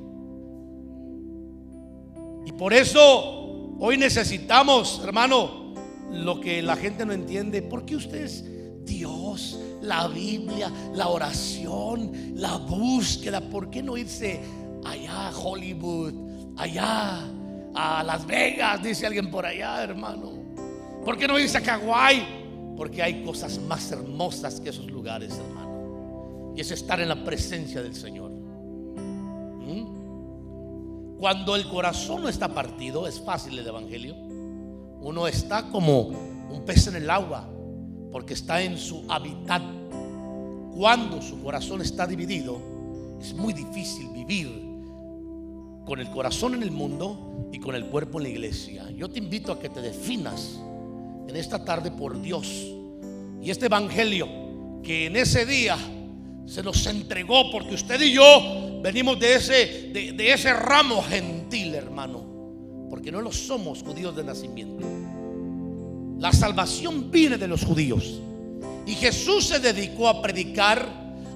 Y por eso hoy necesitamos, hermano, lo que la gente no entiende. ¿Por qué ustedes, Dios, la Biblia, la oración, la búsqueda? ¿Por qué no irse allá a Hollywood, allá a Las Vegas, dice alguien por allá, hermano? ¿Por qué no irse a Hawái? Porque hay cosas más hermosas que esos lugares, hermano, y es estar en la presencia del Señor. Cuando el corazón no está partido, es fácil el evangelio. Uno está como un pez en el agua, porque está en su hábitat. Cuando su corazón está dividido, es muy difícil vivir con el corazón en el mundo y con el cuerpo en la iglesia. Yo te invito a que te definas en esta tarde por Dios y este evangelio que en ese día se nos entregó, porque usted y yo venimos de ese ramo gentil, hermano, porque no lo somos judíos de nacimiento. La salvación viene de los judíos, y Jesús se dedicó a predicar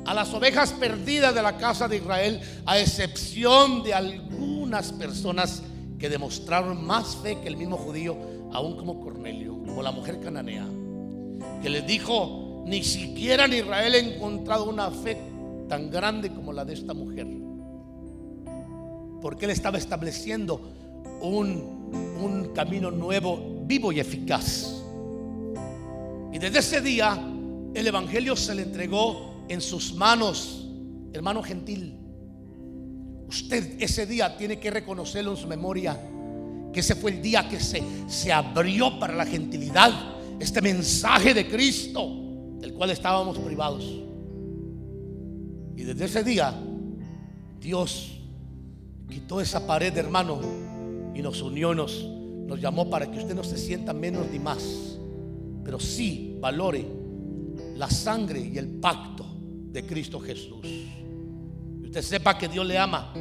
a las ovejas perdidas de la casa de Israel, a excepción de algunas personas que demostraron más fe que el mismo judío, aún como Cornelio, como la mujer cananea, que les dijo: ni siquiera en Israel he encontrado una fe tan grande como la de esta mujer. Porque él estaba estableciendo un camino nuevo, vivo y eficaz. desde ese día el evangelio se le entregó en sus manos. Hermano gentil, usted ese día tiene que reconocerlo en su memoria, que ese fue el día que se abrió para la gentilidad este mensaje de Cristo, del cual estábamos privados. Y desde ese día Dios quitó esa pared, hermano, y nos unió, nos llamó para que usted no se sienta menos ni más, pero sí valore la sangre y el pacto de Cristo Jesús. Y usted sepa que Dios le ama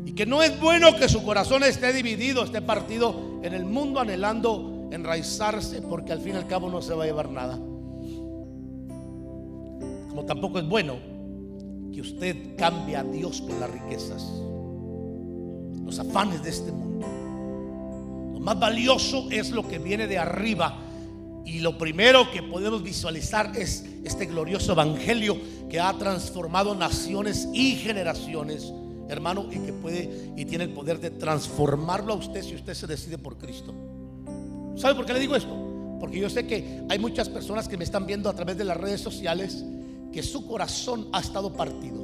y que no es bueno que su corazón esté dividido, esté partido en el mundo, anhelando enraizarse, porque al fin y al cabo no se va a llevar nada. Como tampoco es bueno que usted cambie a Dios por las riquezas, los afanes de este mundo. Lo más valioso es lo que viene de arriba, y lo primero que podemos visualizar es este glorioso evangelio que ha transformado naciones y generaciones, hermano, y que puede y tiene el poder de transformarlo a usted si usted se decide por Cristo. ¿Sabe por qué le digo esto? Porque yo sé que hay muchas personas que me están viendo a través de las redes sociales que su corazón ha estado partido.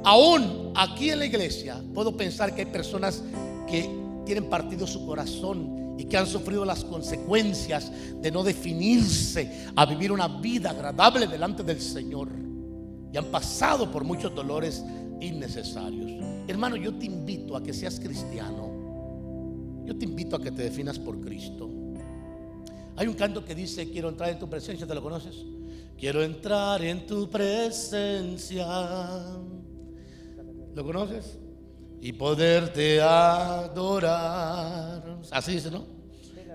Aún aquí en la iglesia puedo pensar que hay personas que tienen partido su corazón y que han sufrido las consecuencias de no definirse a vivir una vida agradable delante del Señor, y han pasado por muchos dolores innecesarios. Hermano, yo te invito a que seas cristiano. Yo te invito a que te definas por Cristo. Hay un canto que dice: quiero entrar en tu presencia. ¿Te lo conoces? Quiero entrar en tu presencia. ¿Lo conoces? Y poderte adorar. Así dice, ¿no?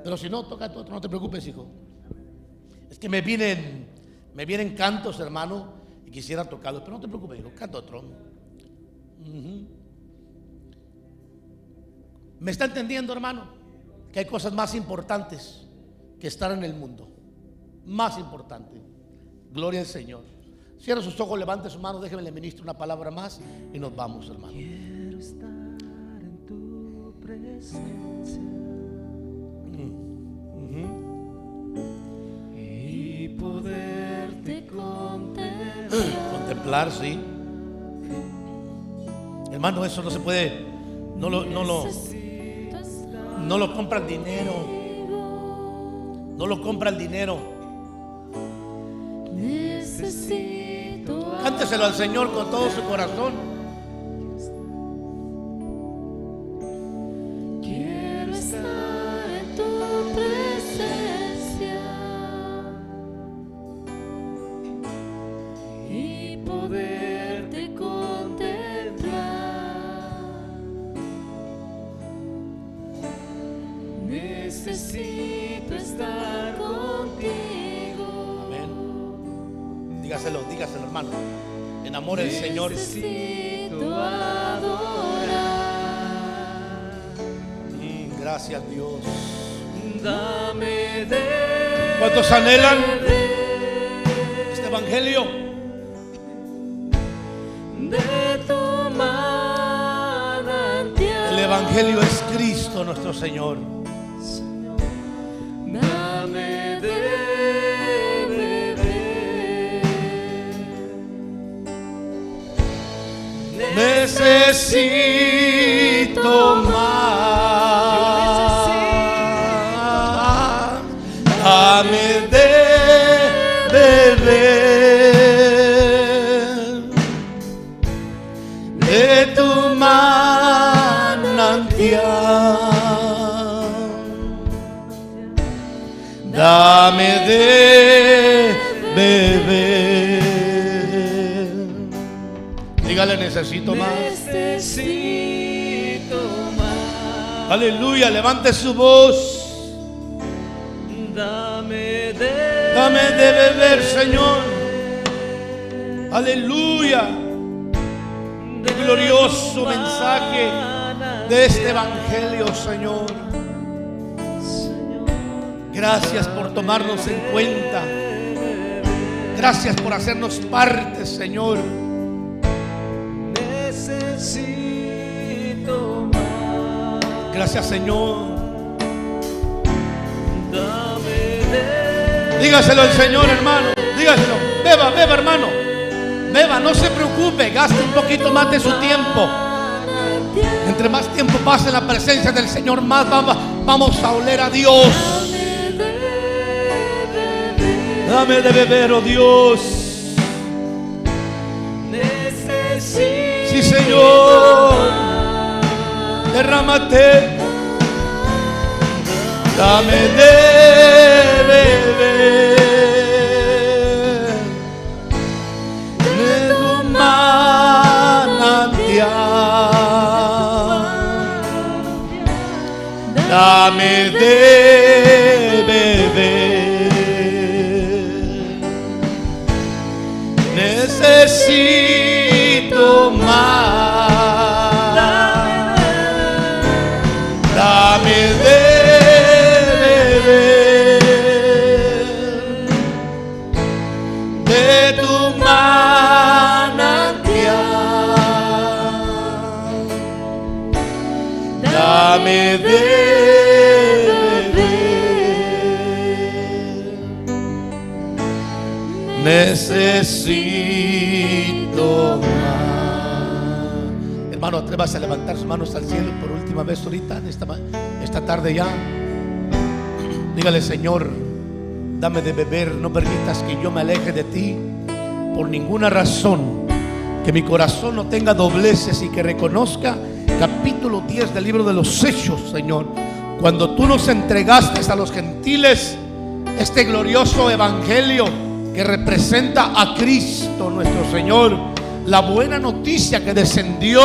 Pero si no, toca otro, no te preocupes, hijo. Es que me vienen cantos, hermano, y quisiera tocarlos, pero no te preocupes, hijo, canta otro. ¿Me está entendiendo, hermano? Que hay cosas más importantes que estar en el mundo. Más importante. Gloria al Señor. Cierra sus ojos, levante su mano, déjeme le ministro una palabra más y nos vamos, hermano. Quiero estar en tu presencia y poderte contemplar, sí. Hermano, eso no se puede, no lo compra el dinero. No lo compra el dinero. Cánteselo al Señor con todo su corazón. Quiero estar en tu presencia y poderte contemplar. Necesito estar contigo. Amén. Dígaselo, hermano. Enamore al Señor. Necesito adorar. Gracias, Dios. Dame de ¿Cuántos anhelan este evangelio? De tu manantial. El evangelio es Cristo nuestro Señor. Dame de beber. Necesito más. Dame de beber de tu manantial. Dame de beber. Dígale: necesito más. Necesito más. Aleluya, levante su voz. Dame de beber, Señor. Aleluya. Qué glorioso mensaje de este evangelio, Señor. Gracias por tomarnos en cuenta. Gracias por hacernos parte, Señor. Necesito más. Gracias, Señor. Dame de Dígaselo al Señor, hermano. Dígaselo. Beba, beba, hermano. Beba, no se preocupe. Gaste un poquito más de su tiempo. Entre más tiempo pase en la presencia del Señor, más vamos a oler a Dios. Dame de beber, oh Dios. Sí, Señor. Derrámate. Dame de beber de tu manantial. Dame de beber. Necesito más. Dame de dame de beber. Necesito más. Hermano, atrévase a levantar sus manos al cielo por última vez ahorita, en esta tarde ya. Dígale: Señor, dame de beber. No permitas que yo me aleje de ti por ninguna razón. Que mi corazón no tenga dobleces y que reconozca capítulo 10 del libro de los Hechos, Señor, cuando tú nos entregaste a los gentiles este glorioso evangelio que representa a Cristo nuestro Señor, la buena noticia que descendió,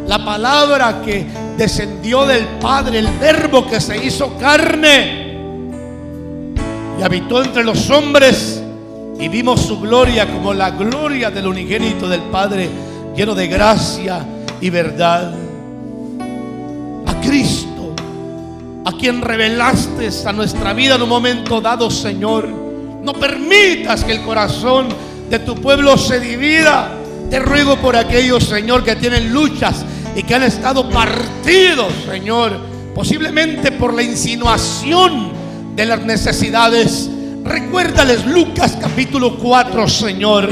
la palabra que descendió del Padre, el verbo que se hizo carne y habitó entre los hombres, y vimos su gloria como la gloria del unigénito del Padre, lleno de gracia y verdad. A Cristo, a quien revelaste a nuestra vida en un momento dado, Señor. No permitas que el corazón de tu pueblo se divida. Te ruego por aquellos, Señor, que tienen luchas y que han estado partidos, Señor, posiblemente por la insinuación de las necesidades. Recuérdales Lucas capítulo 4, Señor,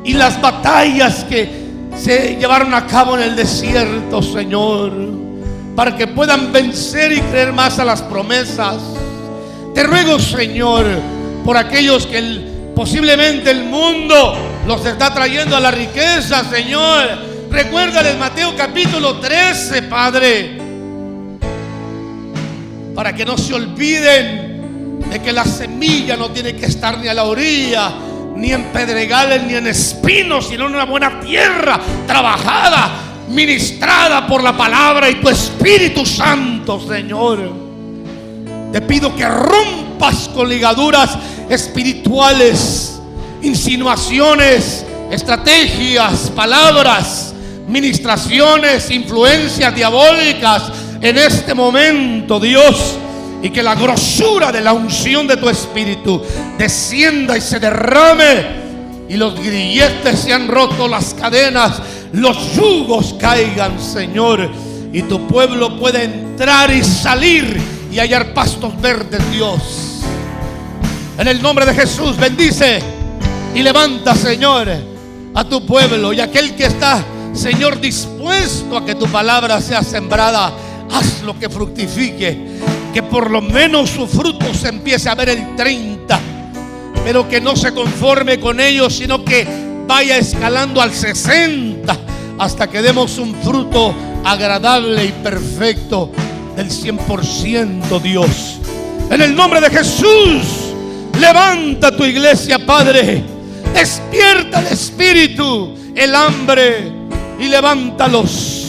y las batallas que se llevaron a cabo en el desierto, Señor, para que puedan vencer y creer más a las promesas. Te ruego, Señor, por aquellos que posiblemente el mundo los está trayendo a la riqueza, Señor. Recuérdales Mateo capítulo 13, Padre, para que no se olviden de que la semilla no tiene que estar ni a la orilla, ni en pedregales, ni en espinos, sino en una buena tierra trabajada, ministrada por la palabra y tu Espíritu Santo, Señor. Te pido que rompas con ligaduras espirituales, insinuaciones, estrategias, palabras, ministraciones, influencias diabólicas en este momento, Dios. Y que la grosura de la unción de tu Espíritu descienda y se derrame, y los grilletes sean rotos, las cadenas, los yugos caigan, Señor, y tu pueblo pueda entrar y salir y hallar pastos verdes, Dios. En el nombre de Jesús, bendice y levanta, Señor, a tu pueblo, y aquel que está, Señor, dispuesto a que tu palabra sea sembrada, hazlo que fructifique. Que por lo menos su fruto se empiece a ver el 30, pero que no se conforme con ello, sino que vaya escalando al 60, hasta que demos un fruto agradable y perfecto del 100%, Dios. En el nombre de Jesús, levanta tu iglesia, Padre. Despierta el espíritu, el hambre, y levántalos,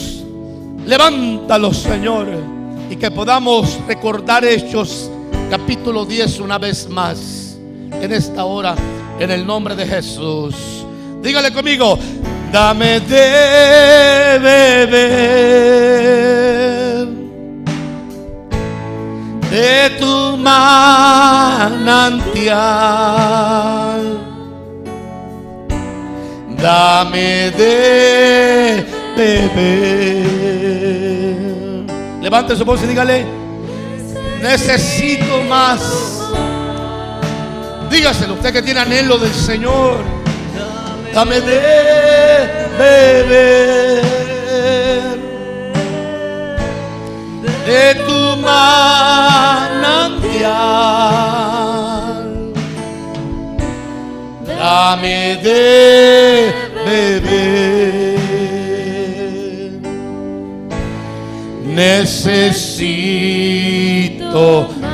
Señor. Y que podamos recordar Hechos capítulo 10 una vez más en esta hora, en el nombre de Jesús. Dígale conmigo: dame de beber de tu manantial. Dame de beber. Levante su voz y dígale: necesito más. Dígaselo, usted que tiene anhelo del Señor. Dame de beber de tu manantial. Dame de beber. Necesito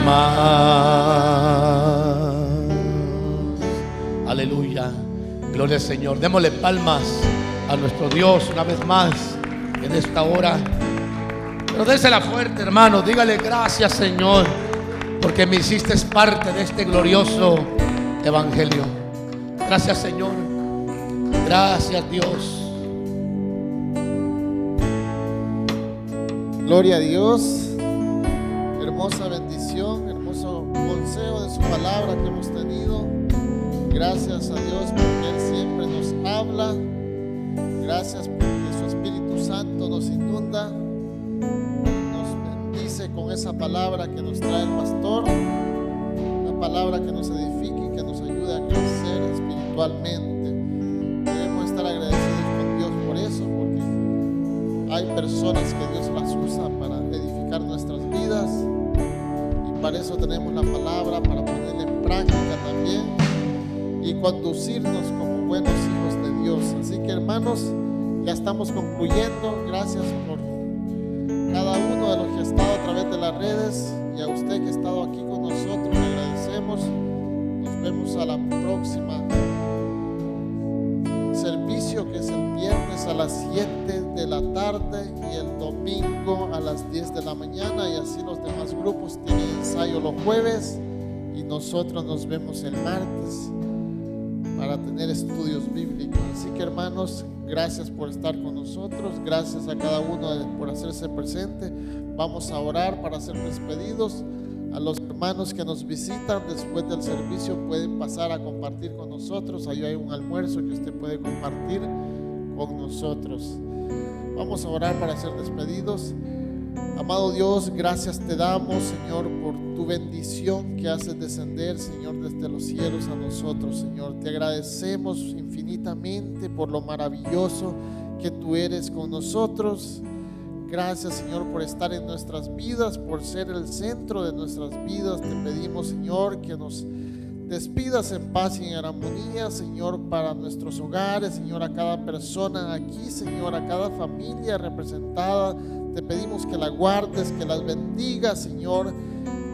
más. Aleluya. Gloria al Señor. Démosle palmas a nuestro Dios una vez más en esta hora. Pero désela fuerte, hermano. Dígale gracias, Señor, porque me hiciste parte de este glorioso evangelio. Gracias, Señor. Gracias, Dios. Gloria a Dios. Hermosa bendición, hermoso consejo de su palabra que hemos tenido. Gracias a Dios porque Él siempre nos habla. Gracias porque su Espíritu Santo nos inunda, nos bendice con esa palabra que nos trae el pastor, una palabra que nos edifique y que nos ayude a crecer espiritualmente. Debemos estar agradecidos con Dios por eso, porque hay personas que Dios las usa para edificar nuestras vidas, y para eso tenemos la palabra, para ponerla en práctica también y conducirnos como buenos hijos de Dios. Así que, hermanos, ya estamos concluyendo. Gracias por cada uno de los que ha estado a través de las redes, y a usted que ha estado aquí con nosotros, le agradecemos. Nos vemos a la próxima servicio, que es el viernes a las 7 de la tarde y el domingo a las 10 de la mañana, y así los demás grupos tienen ensayo los jueves, y nosotros nos vemos el martes para tener estudios bíblicos. Así que, hermanos, gracias por estar con nosotros. Gracias a cada uno por hacerse presente. Vamos a orar para ser despedidos. A los hermanos que nos visitan después del servicio pueden pasar a compartir con nosotros. Ahí hay un almuerzo que usted puede compartir con nosotros. Vamos a orar para ser despedidos. Amado Dios, gracias te damos, Señor, por tu bendición que haces descender, Señor, desde los cielos a nosotros, Señor. Te agradecemos infinitamente por lo maravilloso que tú eres con nosotros. Gracias, Señor, por estar en nuestras vidas, por ser el centro de nuestras vidas. Te pedimos, Señor, que nos despidas en paz y en armonía, Señor, para nuestros hogares, Señor, a cada persona aquí, Señor, a cada familia representada. Te pedimos que la guardes, que las bendigas, Señor,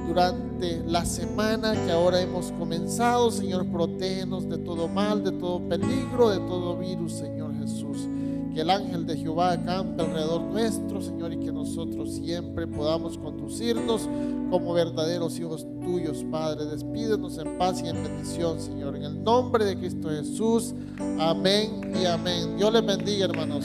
durante la semana que ahora hemos comenzado. Señor, protégenos de todo mal, de todo peligro, de todo virus, Señor Jesús. Que el ángel de Jehová acampe alrededor nuestro, Señor, y que nosotros siempre podamos conducirnos como verdaderos hijos tuyos, Padre. Despídenos en paz y en bendición, Señor, en el nombre de Cristo Jesús. Amén y amén. Dios les bendiga, hermanos.